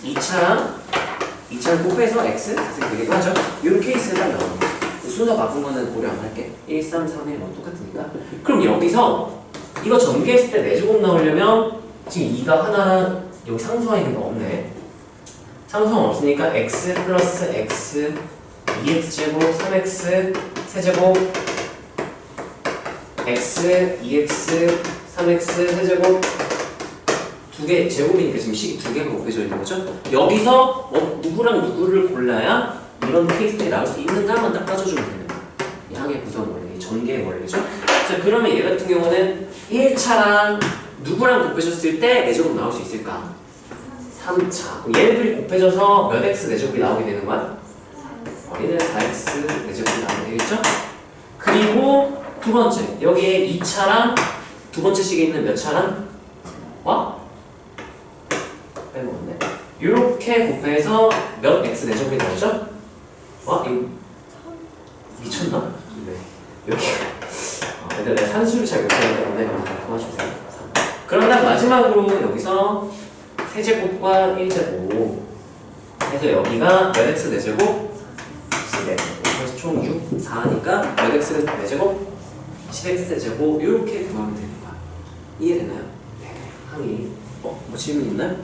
2차를 곱해서 x 4승이 되기도 하죠. 이런 케이스를 딱 나옵니다. 순서 바꾼 거는 고려 안 할게. 1, 3, 4, 1은 똑같으니까. 그럼 여기서 이거 전개했을 때 4제곱 나오려면 지금 2가 하나랑 여기 상수항 있는 거 없네. 상수항 없으니까 x 플러스 x 2x제곱 3x 세제곱 x 2x 3x 세제곱 2개 제곱이니까 지금 식이 2개가 곱해져 있는 거죠. 여기서 누구랑 누구를 골라야 이런 케이스들이 나올 수 있는가만 딱 따져주면 되는 거예요. 이 항의 구성 원리, 전개의 원리죠. 자, 그러면 얘 같은 경우는 1차랑 누구랑 곱해졌을 때 4제곱 나올 수 있을까? 3차. 그럼 얘네들이 곱해져서 몇 x 4제곱이 나오게 되는 거야? 얘는 4x 4제곱이 나오게 되겠죠? 그리고 두 번째, 여기에 2차랑 두 번째 식에 있는 몇 차랑? 와? 빼먹었네. 이렇게 곱해서 몇 x 4제곱이 나오죠? 와? 이거 미쳤나? 네. 이렇게. 근데 내가 산수를 잘 못하기 때문에 도와주세요. 그럼 딱 마지막으로 여기서 세제곱과 1제곱 해서 여기가 몇 x 4제곱? 10x. 그래서 총 6, 4니까 몇 x 4제곱? 10x 제곱 이렇게 구하면 되는 거야. 이해되나요? 네. 항이 뭐 질문 있나요?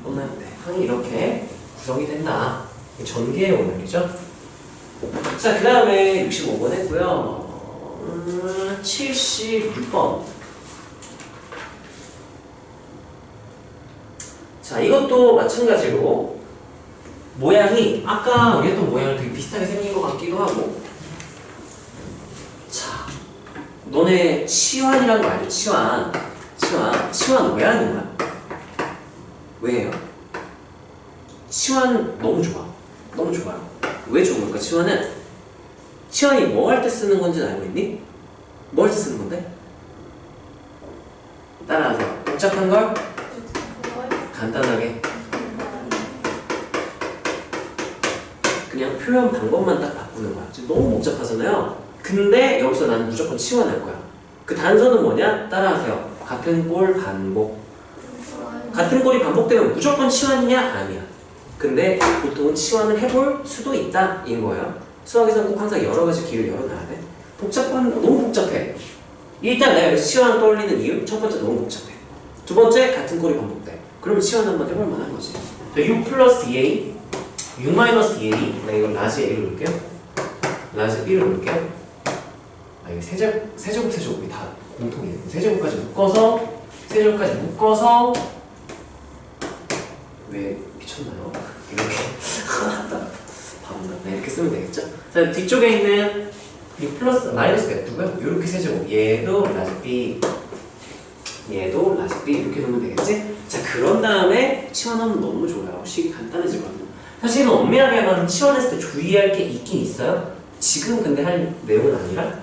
없나요? 네. 항이 이렇게 구성이 된다. 전개의 원리죠. 자, 그 다음에 65번 했고요. 76번. 자, 이것도 마찬가지로 모양이 아까 우리 했던 모양을 되게 비슷하게 생긴 것 같기도 하고. 자, 너네 치환이라는 거 알죠? 치환 왜 하는 거야? 왜 해요? 치환 너무 좋아. 너무 좋아요. 왜 좋은 걸까? 치환이 뭐 할 때 쓰는 건지 알고 있니? 뭐 할 때 쓰는 건데? 따라하세요. 복잡한 걸 간단하게 그냥 표현 방법만 딱 바꾸는 거야. 지금 너무 복잡하잖아요. 근데 여기서 나는 무조건 치환할 거야. 그 단서는 뭐냐? 따라하세요. 같은 꼴 반복. 같은 꼴이 반복되면 무조건 치환이냐? 아니야. 근데 보통은 치환을 해볼 수도 있다 인 거예요. 수학에서는 꼭 항상 여러 가지 길을 열어놔야 돼. 너무 복잡해. 일단 내가 여기서 치환 떠올리는 이유 첫 번째 너무 복잡해. 두 번째 같은 꼴이 반복돼. 그러면 치환 한번 해볼 만한 거지. 6 플러스 2a 6 마이너스 2a 나 이거 라지 a로 놓을게요. 라지 b로 놓을게요. 아 이거 세제곱이 다 공통이에요. 세제곱까지 묶어서 왜 미쳤나요? 이렇게 바보나 이렇게 쓰면 되겠죠? 자 뒤쪽에 있는 6 플러스 마이너스 냅두고요. 이렇게 세제곱 얘도 라지 b 얘도 라지 b 이렇게 놓으면 되겠지? 자 그런 다음에 치환하면 너무 좋아요. 식이 간단해지거든요. 사실은 엄밀하게 하면 치환했을 때 주의할 게 있긴 있어요. 지금 근데 할 내용은 아니라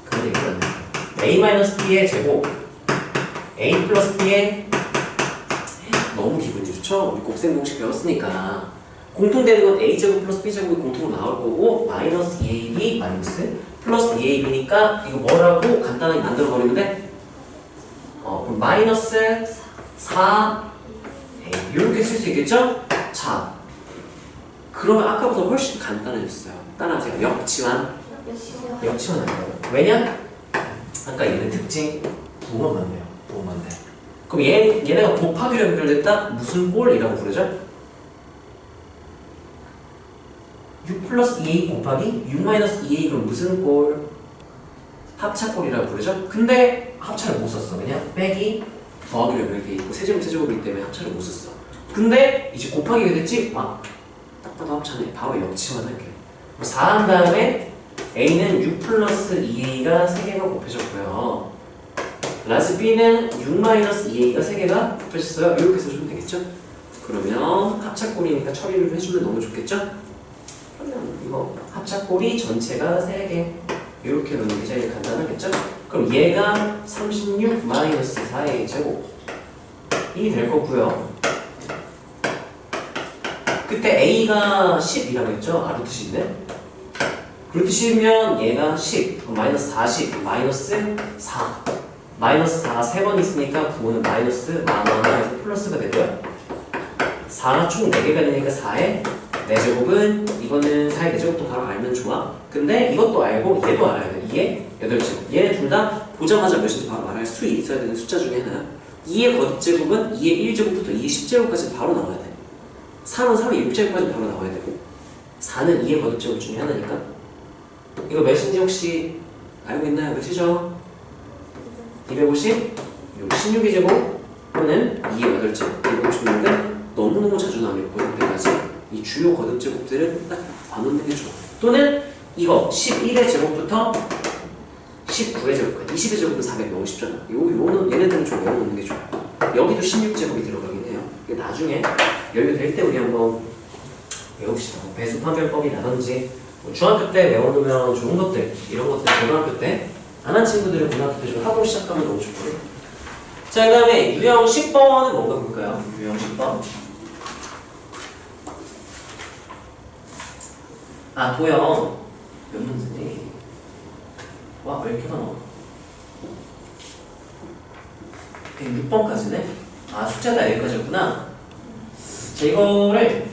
그런 얘기는 안 해요. a-b의 제곱 a 플러스 b의 너무 기분이 좋죠? 우리 곱셈 공식 배웠으니까 공통되는 건 a제곱 플러스 b제곱이 공통으로 나올 거고 마이너스 2ab 마이너스 플러스 2ab니까 이거 뭐라고 간단하게 만들어버리면 돼? 그럼 마이너스 4a 이렇게 쓸 수 있겠죠? 자 그러면 아까보다 훨씬 간단해졌어요. 따라하세요. 역치환 할 거예요. 왜냐? 아까 얘는 특징 뭐만 맞네요. 뭐만 돼. 그럼 얘네가 곱하기로 연결됐다? 무슨 꼴이라고 부르죠? 6 플러스 2a 곱하기 6 마이너스 2a 그럼 무슨 꼴? 합차꼴이라고 부르죠? 근데 합차를 못 썼어. 왜냐? 빼기 더하기로 연결돼 있고 세제곱이기 때문에 합차를 못 썼어. 근데 이제 곱하기가 됐지? 딱 봐도 합차네. 바로 역치환 할게요. 4 한 다음에 a는 6 플러스 2a가 3개가 곱해졌고요. 라지 b는 6 마이너스 2a가 3개가 곱해졌어요. 이렇게 써주면 되겠죠? 그러면 합차꼴이니까 처리를 해주면 너무 좋겠죠? 그러면 이거 합차꼴이 전체가 3개 이렇게 넣는 게 제일 간단하겠죠? 그럼 얘가 36 마이너스 4의 제곱이 될 거고요. 그때 a가 10이라고 했죠? 루트 10네? 루트 10이면 얘가 10, 마이너스 40, 마이너스 4 마이너스 4가 3번 있으니까 부호는 마이너스 만원에서 플러스가 되고요. 4가 총 4개가 되니까 4의 4제곱은 이거는 4의 4제곱도 바로 알면 좋아. 근데 이것도 알고 얘도 알아야 돼. 2의 8제곱. 얘네 둘 다 보자마자 몇인지 바로 알아야 수에 있어야 되는 숫자 중에 하나. 2의 거듭제곱은 2의 1제곱부터 2의 10제곱까지 바로 나와야 돼. 3은 3의 6제곱까지 바로 나와야 되고 4는 2의 거듭제곱 중에 하나니까 이거 몇인지 혹시 알고 있나요? 몇이죠? 250? 16의 제곱 또는 2의 8제곱 256은 너무너무 자주 나올 때까지 이 주요 거듭제곱들은 딱 봐놓는 게 좋아. 또는 이거 11의 제곱부터 19의 제곱까지 20의 제곱은 450잖아. 요거는 얘네들은 좀 외워놓는 게 좋아요. 여기도 16제곱이 들어가긴 해요. 나중에 여유 될 때 우리 한번 외웁시다. 배수판별법이라든지 중학교 때 외워놓으면 좋은 것들 이런 것들 고등학교 때 안 한 친구들은 고등학교 때 좀 하고 시작하면 너무 좋거든. 자, 그 다음에 유형 10번은 뭔가 볼까요? 유형 10번 도형 몇 문제니? 와, 왜 이렇게 많아? 6번까지네? 숙제가 여기까지였구나. 자, 이거를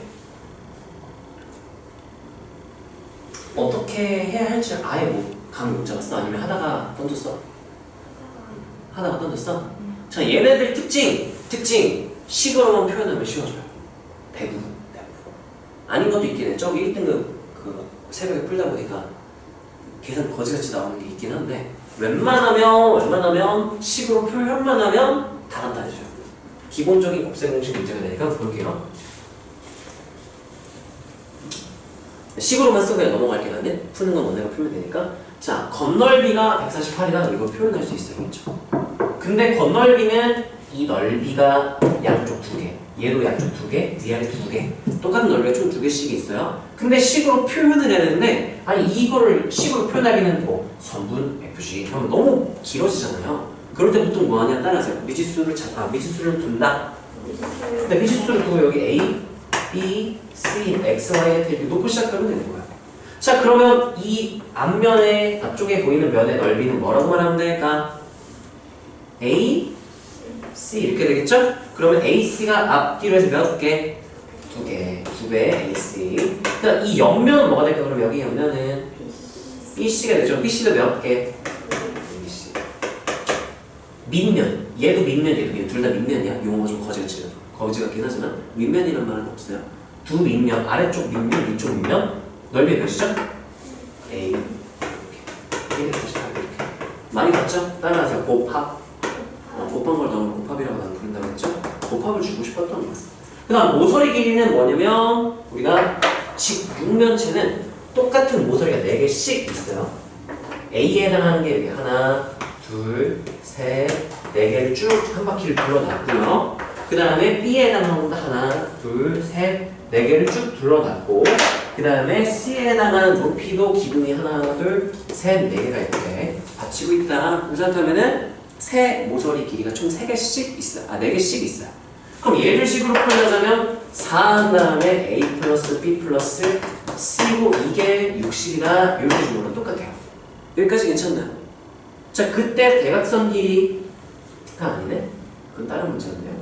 어떻게 해야 할지 아예 감을 못 잡았어? 아니면 하다가 던졌어? 하다가 던졌어? 자, 얘네들 특징 식으로만 표현하면 쉬워져요. 대부분. 아닌 것도 있긴 해. 저기 1등급 그 새벽에 풀다 보니까 계산 거지같이 나오는 게 있긴 한데 웬만하면 식으로 표현만 하면 다 간단해져요. 기본적인 곱셈 공식 문제가 되니까 볼게요. 식으로만 쓰고 그냥 넘어갈게 나는 푸는 건 너네가 풀면 되니까. 자, 건널비가 148이다. 이거 표현할 수 있어요. 그렇죠? 근데 건널비는 이 넓이가 양쪽 2개, 얘도 양쪽 2개, 위아래 2개, 똑같은 넓이가 총 2개씩 있어요. 근데 식으로 표현을 해야 되는데 아니 이거를 식으로 표현하기는 뭐 선분 FG 하면 너무 길어지잖아요. 그럴 때 보통 뭐 하냐? 따라하세요. 미지수를 둔다. 근데 미지수를 두고 여기 A, B, C, X, Y 이렇게 놓고 시작하면 되는 거야. 자, 그러면 이 앞면에 앞쪽에 보이는 면의 넓이는 뭐라고 말하면 될까? A, C 이렇게 되겠죠? 그러면 AC가 앞뒤로 해서 몇 개? 2개. 2배 AC. 그러니까 이 옆면은 뭐가 될까? 그럼 여기 옆면은 BC가 되죠. BC도 몇 개? BC. 밑면, 얘도 밑면, 얘도 밑면, 둘 다 밑면이야. 용어가 좀 거지 같긴 하지만 밑면이란 말은 없어요. 두 밑면, 아래쪽 밑면, 위쪽 밑면, 넓이 몇이죠? A. 이렇게. 많이 봤죠? 따라하세요. 곱합. 곱한 걸 넣으면 곱합이라고 난 부른다고 했죠? 곱합을 주고 싶었던 거야. 그 다음 모서리 길이는 뭐냐면 우리가 직육면체는 똑같은 모서리가 4개씩 있어요. A에 해당하는 게 여기 하나, 둘, 셋, 4개를 쭉 한 바퀴를 둘러놨고요. 그 다음에 B에 해당하는 것도 하나, 둘, 셋, 4개를 쭉 둘러놨고 그 다음에 C에 해당하는 높이도 기둥이 하나, 둘, 셋, 4개가 이렇게 받치고 있다. 그 상태면은 새 모서리 길이가 총 3개씩 있어요. 4개씩 있어요. 그럼 얘를 식으로 표현하자면 4 한 다음에 A 플러스 B 플러스 C고 이게 60이다. 이렇게 주는 거랑 똑같아요. 여기까지 괜찮나요? 자, 그때 대각선 길이가 아니네? 그건 다른 문제였네요.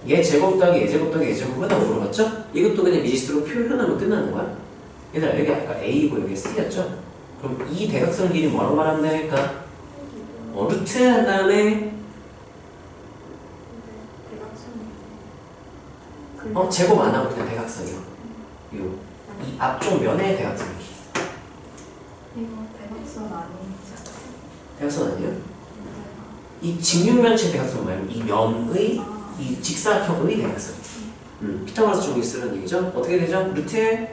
얘 제곱 더하기 얘 제곱 더하기 얘 제곱 끝나고 물어봤죠? 이것도 그냥 미지수로 표현하면 끝나는 거야. 얘들아, 여기 아까 A고 여기 C였죠? 그럼 이 대각선 길이 뭐라고 말하면 되니까? 루트 한 다음에 제곱 안 하고 그냥 대각선이요. 이 앞쪽 면의 대각선이. 이거 대각선 아니죠? 대각선 아니에요? 이 직육면체 대각선 말고 이 면의 이 직사각형의 대각선. 피타고라스 정리 쓰는 얘기죠. 어떻게 되죠? 루트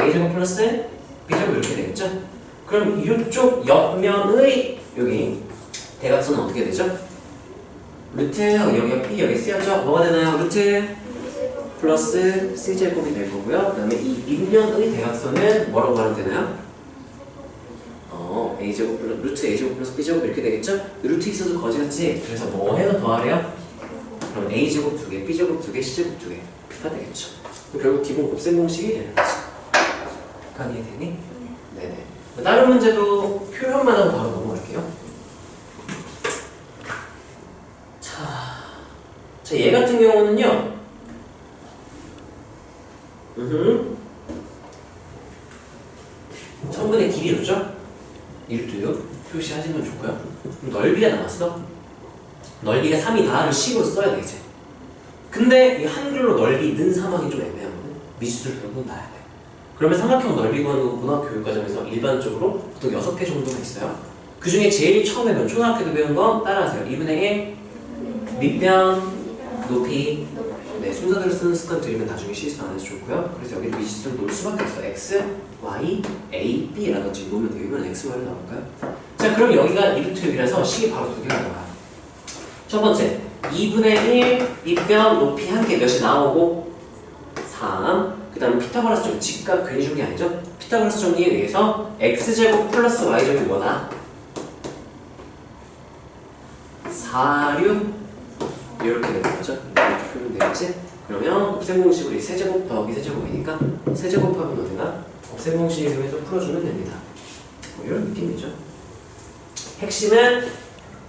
a제곱 플러스 b제곱 이렇게 되겠죠? 그럼 이쪽 옆면의 여기 대각선은 어떻게 되죠? 루트 여기가 b 여기 c였죠? 뭐가 되나요? 루트 플러스 c제곱이 될 거고요. 그 다음에 이 밑면의 대각선은 뭐라고 말하면 되나요? a제곱 플러스 루트 a제곱 플러스 b제곱 이렇게 되겠죠? 루트 있어도 거지같지? 그래서 뭐 해서 더하래요? 그럼 a제곱 2개, b제곱 2개, c제곱 2개가 되겠죠. 결국 기본 곱셈 공식이 되는 거지. 이해되니? 네네. 다른 문제도 표현만 하고 바로 넘어갈게요. 자, 얘 같은 경우는요. 성분의 길이로죠? 이렇게요. 표시하시면 좋고요. 넓이가 남았어. 넓이가 3이 다를 식으로 써야 되겠지. 근데 이 한글로 넓이 는 사망이 좀 애매하거든. 미지수를 결국은 놔야 돼. 그러면 삼각형 넓이 구하는 거 고등학교 교육과정에서 일반적으로 보통 6개 정도가 있어요. 그 중에 제일 처음에 배운 초등학교 때 배운 건 따라하세요. 2분의 1 밑변 높이. 네, 순서대로 쓰는 습관 들이면 나중에 실수 안 해서 좋고요. 그래서 여기 미지수를 놓을 수밖에 없어. x, y, a, b라든지 놓으면 되면 x, y를 나올까요? 자, 그럼 여기가 2루트6이라서 식이 바로 2개가 나와요. 첫 번째 2분의 1 밑변 높이 한 개 몇이 나오고 3. 그 다음에 피타고라스 정리, 직각 괜히 준 게 아니죠? 피타고라스 정리에 의해서 x제곱 플러스 y제곱이 뭐다? 4류 이렇게 되는 거죠. 이렇게 표현되겠지? 그러면 곱셈 공식으로 이 세제곱 더하기 세제곱이니까 세제곱하면 어디가? 곱셈 공식에 의해서 풀어주면 됩니다. 뭐 이런 느낌이죠. 핵심은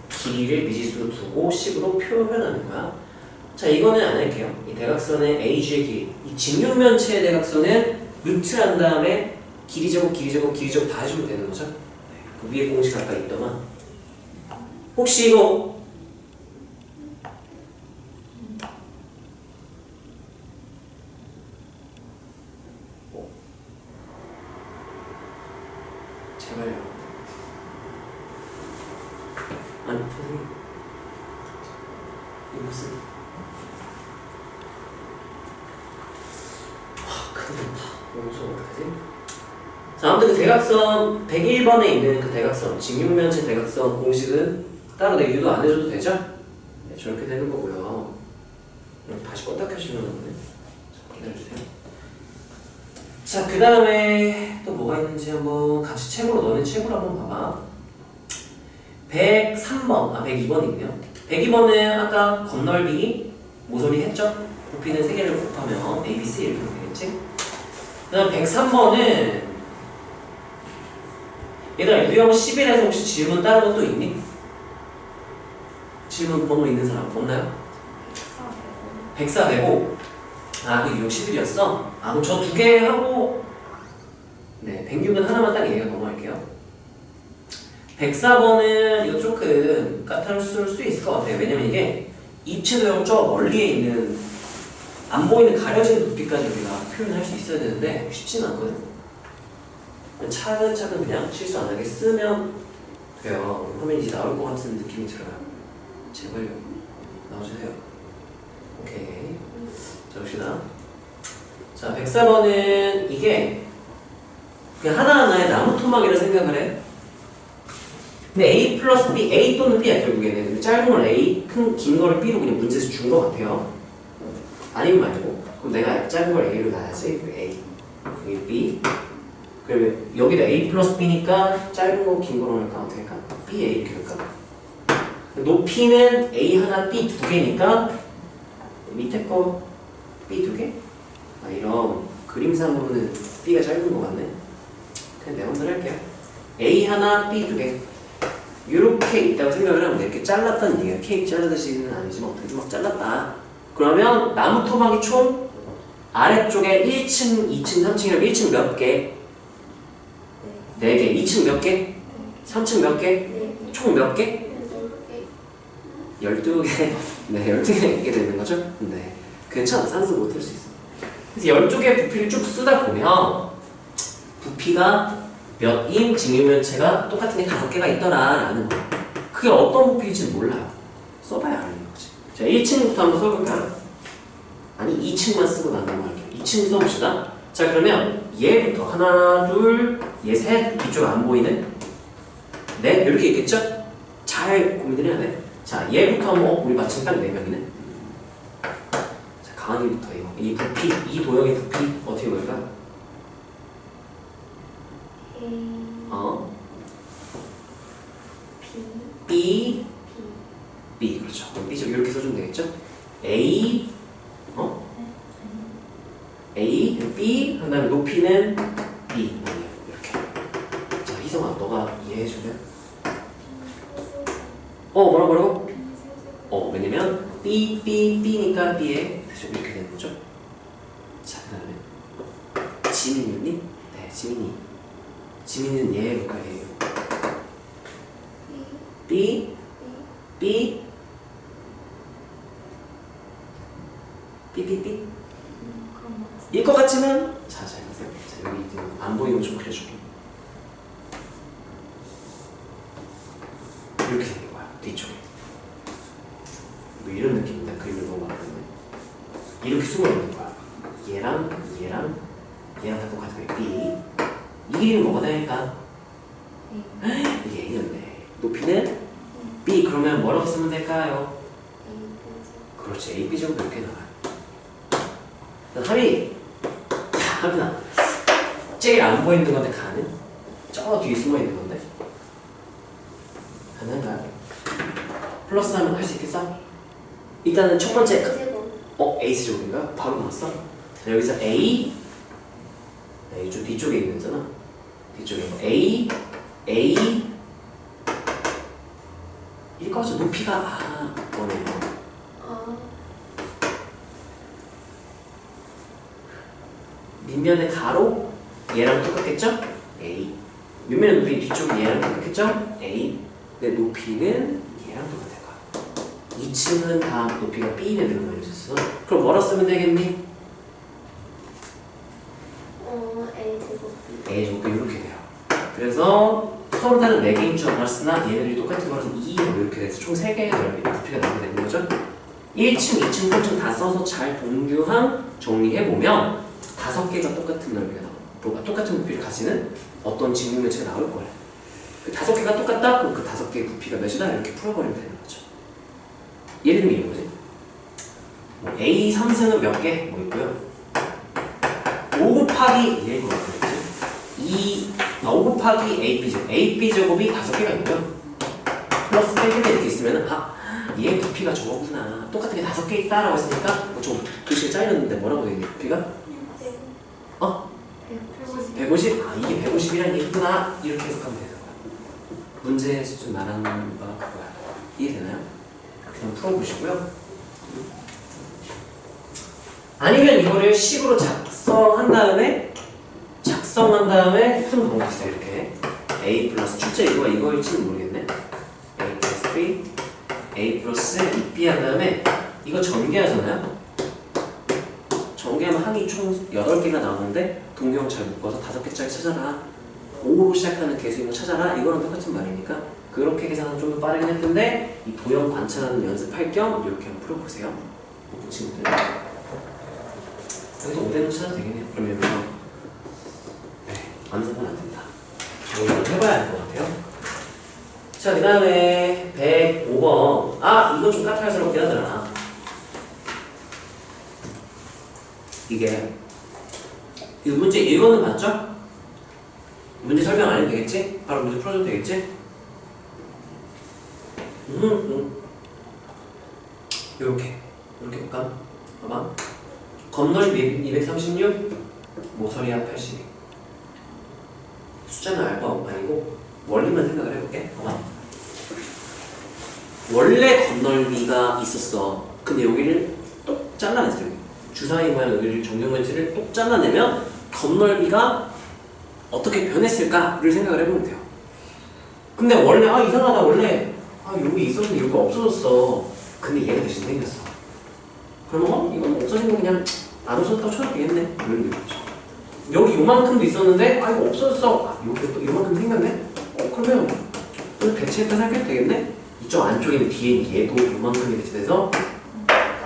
길이를 미지수로 두고 식으로 표현하는 거야. 자, 이거는 안 할게요. 이 대각선의 AG의 길이, 이 직육면체의 대각선은 루트 한 다음에 길이 제곱, 길이 제곱, 길이 제곱 다 해주면 되는 거죠. 그 위에 공식 아까 있더만. 혹시 이거 제발요. 아니, 선생님. 이거 무슨 큰일 났다. 여기서 어떡하지? 자, 아무튼 그 대각선 101번에 있는 그 대각선 직육면체 대각선 공식은 따로 내 유도 안 해줘도 되죠? 네, 저렇게 되는 거고요. 다시 껐다 켜시면 되네. 기다려주세요. 자, 그 다음에 또 뭐가 있는지 한번 같이 책으로, 너네 책으로 한번 봐봐. 103번, 102번 있네요. 102번은 아까 건널비 모서리 했죠? 곱이는 3개를 곱하면 A, B, C 이렇게 되겠지? 그 다음 103번은 얘들아, 유형 11에서 혹시 질문 다른 것도 있니? 질문 번호 있는 사람 없나요? 104 되고 그 유형 11이었어? 그럼 저 2개 하고 네, 106은 하나만 딱 얘기가 넘어갈게요. 104번은 이거 조금 까탈스러울 수 있을 것 같아요. 왜냐면 이게 입체도형 저 멀리에 있는 안 보이는 가려진 부피까지 우리가 표현할 수 있어야 되는데 쉽지는 않거든. 차근차근 그냥 실수 안 하게 쓰면 돼요. 화면이 이제 나올 것 같은 느낌이 들어요. 제발 나와주세요. 오케이. 자, 봅시다. 자, 104번은 이게 그냥 하나하나의 나무 토막이라 생각을 해. 근데 A 플러스 B, A 또는 B야 결국에는. 짧은 걸 A, 긴 거를 B로 그냥 문제에서 준 것 같아요. 아니면 말고. 그럼 내가 짧은 걸 A로 놔야지. A, 여기 B. 그러면 여기다 A 플러스 B니까 짧은 거, 긴 거로 할까? 어떻게 할까? B, A 이렇게 할까? 높이는 A 하나, B 두 개니까 밑에 거 B 두 개? 아, 이런 그림상으로는 B가 짧은 거 같네. 그냥 내 맘대로 할게요. A 하나, B 두 개. 이렇게 있다고 생각을 하면 이렇게 잘랐다는 얘기야. 케이크 자르듯이는 아니지만 어떻게 막 잘랐다. 그러면 나무 토막이 총 아래쪽에 1층, 2층, 3층이라고 1층 몇 개? 4개. 2층 몇 개? 3층 몇 개? 총 몇 개? 12개. 네, 12개 있게 되는 거죠? 네. 괜찮아. 산수 못할 수 있어. 그래서 12개의 부피를 쭉 쓰다 보면 부피가 몇인 직육면체가 똑같은 게 5개가 있더라라는 거. 그게 어떤 부피일지는 몰라요. 써봐야 아는 거지. 자, 1층부터 한번 써볼까요? 아니, 2층만 쓰고 난 넘어갈게요. 2층 써봅시다. 자, 그러면 얘부터 하나, 둘, 얘 셋, 뒤쪽 안 보이는 넷 이렇게 있겠죠? 잘 고민을 해야 돼. 자, 얘부터 뭐 우리 마침 딱 4명이네. 자, 강한이부터 이거. 이 부피, 이 도형의 부피 어떻게 볼까? B, B 그렇죠. 그럼 B죠. 이렇게 써주면 되겠죠? A, A, B, 그 다음에 높이는 B. 이렇게. 자, 희성아, 너가 이해해주면? 뭐라고? 왜냐면 B, B, B니까 B에 이렇게 되는 거죠. 자, 그 다음에 지민이님? 네, 지민이. 지민이는 얘 볼까요? 얘예요. B, B, B, B, B. 일 것 같지만, 자, 잘 보세요. 자, 여기 안 보이는 거 좀 그려줄게. 이렇게 되는 거야, 뒤쪽에. 뭐 이런 느낌인데, 그림을 너무 많이 그리네. 이렇게 숨어 있는 거야. 얘랑 다 똑같은 거야. B. 이 길이는 뭐가 되니까? 이게 A였네. 높이는 B. 그러면 뭐라고 쓰면 될까요? 그렇지. A, B 정도 이렇게 나와요. 하빈아. 제일 안 보이는 건데 가는? 저 뒤에 숨어 있는 건데. 가능한가요? 플러스 하면 할 수 있겠어? 일단은 첫 번째 A제곱인가? 바로 나왔어. 자, 여기서 A 이쪽 뒤쪽에 있는 거잖아. 뒤쪽에 A 이거죠. 높이가 뭐네요. 밑면의 가로 얘랑 똑같겠죠? A. 밑면의 높이 뒤쪽이 얘랑 똑같겠죠? A. 근데 높이는 얘랑 똑같을 거야. 2층은 다 높이가 B에 들어가 있었어. 그럼 뭐라 쓰면 되겠니? A제곱이 이렇게 돼요. 그래서 서로 다른 4개인 줄 알았으나 얘네들이 똑같은 거라서 2 이렇게 돼서 총 3개의 부피가 나오게 되는 거죠. 1층, 2층, 3층 다 써서 잘 동규항 정리해보면 5개가 똑같은 넓이가 나와. 똑같은 부피를 가지는 어떤 직육면체가 나올 거예요. 그 5개가 똑같다? 그럼 그 5개의 부피가 몇이다? 이렇게 풀어버리면 되는 거죠. 예를 들면 이런 거지. A 3승은 몇 개? 뭐 있고요. 5 곱하기 얘일 것 같아요. 5 곱하기 AB제곱. AB제곱이 5개가 있고요. 플러스 3개가 이렇게 있으면 얘 부피가 저거구나. 똑같은 게 5개 있다라고 했으니까 좀 글씨가 잘렸는데 뭐라고 되겠니? 부피가? 150? 이게 150이란 얘기구나. 이렇게 해석하면 되는 거야. 문제 수준 말하는 바가 그거야. 이해되나요? 그냥 풀어보시고요. 아니면 이거를 식으로 작성한 다음에 큰 방법이 있어요. 이렇게 a 플러스 출제 이거일지는 모르겠네. a 플러스 b, a 플러스 2b 한 다음에 이거 전개하잖아요. 전개하면 항이 총 8개가 나오는데 동경 잘 묶어서 5개짜리 찾아라. 5로 시작하는 개수인 거 찾아라. 이거랑 똑같은 말이니까 그렇게 계산은 좀 더 빠르긴 할 텐데 이 도형 관찰하는 연습할 겸 이렇게 한번 풀어보세요. 뭐 친구들. 여기서 5대는 찾아도 되겠네요. 그러면 여기서 완성은 안 된다. 이걸 해봐야 할 것 같아요. 자, 그 다음에 105번. 이거 좀 까탈스럽긴 하더라. 이게 이 문제 1번은 맞죠? 문제 설명 안 해도 되겠지? 바로 문제 풀어줘도 되겠지? 요렇게 볼까? 봐봐. 건널 236, 모서리야 82. 숫자는 알바 아니고 원리만 생각을 해볼게. 봐봐. 원래 건널비가 있었어. 근데 여기를 똑 잘라냈어요. 주사위 모양 여기를 정경면체를 똑 잘라내면 건널비가 어떻게 변했을까를 생각을 해보면 돼요. 근데 원래 이상하다. 원래 여기 있었는데 여기 없어졌어. 근데 얘가 대신 생겼어. 그러면 이건 없어진 거 그냥 안 없어졌다고 쳐도 되겠네. 이런 느낌이죠. 여기 요만큼도 있었는데 이거 없어졌어. 여기 또 요만큼 생겼네. 그러면 이거 대체했다 생각해도 되겠네. 이쪽 안쪽에 있는 뒤에 있는 얘도 요만큼이 대체돼서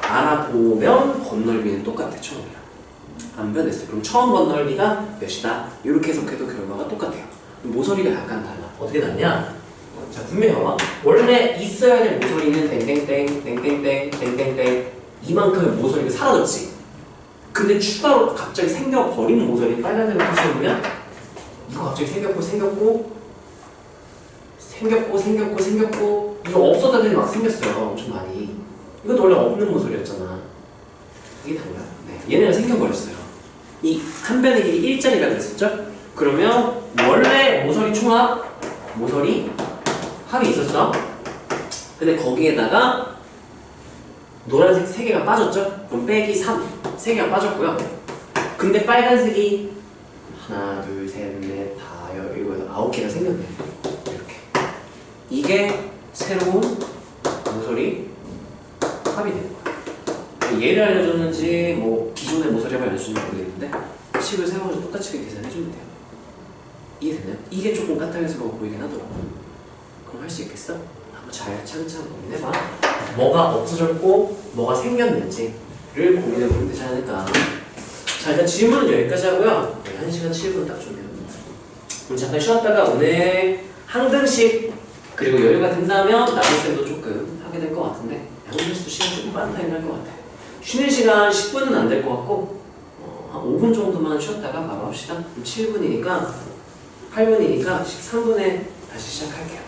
알아보면 건널비는 똑같아. 처음이랑 안 변했어요. 그럼 처음 건널비가 몇이다. 이렇게 해석해도 결과가 똑같아요. 모서리가 약간 달라. 어떻게 다르냐? 자, 분명히 봐봐. 원래 있어야 될 모서리는 땡땡땡 땡땡땡 땡땡땡 이만큼의 모서리가 사라졌지. 근데 추가로 갑자기 생겨버린 모서리 빨간색으로 표시해보면 이거 갑자기 생겼고 이거 없어졌더니 막 생겼어요. 엄청 많이. 이것도 원래 없는 모서리였잖아. 이게 달라요. 네. 얘네가 생겨버렸어요. 이 한 변의 길이 1짜리라고 그랬었죠? 그러면 원래 모서리 총합, 모서리 합이 있었어. 근데 거기에다가 노란색 3개가 빠졌죠? 그럼 빼기 3, 3개가 빠졌고요. 근데 빨간색이 하나, 둘, 셋, 넷, 다, 열일곱, 여덟, 9개가 생겼네. 이렇게. 이게 새로운 모서리 합이 되는 거야. 얘를 알려줬는지 뭐 기존의 모서리 합을 알려줬는지 모르겠는데 식을 세워서 똑같이 계산해주면 돼요. 이해되나요? 이게 조금 까탈스러워 보이긴 하더라고. 그럼 할 수 있겠어? 한번 잘 차근차근 고민해봐. 뭐가 없어졌고 뭐가 생겼는지를 고민해보면 되지 않을까. 자, 일단 질문은 여기까지 하고요. 1시간 7분 딱 준비합니다. 그럼 잠깐 쉬었다가 오늘 한 등씩 그리고 여유가 된다면 나머지도 조금 하게 될 것 같은데 양준씨도 시간 조금 빠른 타임 할 것 같아. 쉬는 시간 10분은 안 될 것 같고 한 5분 정도만 쉬었다가 바로 합시다. 7분이니까 8분이니까 13분에 다시 시작할게요.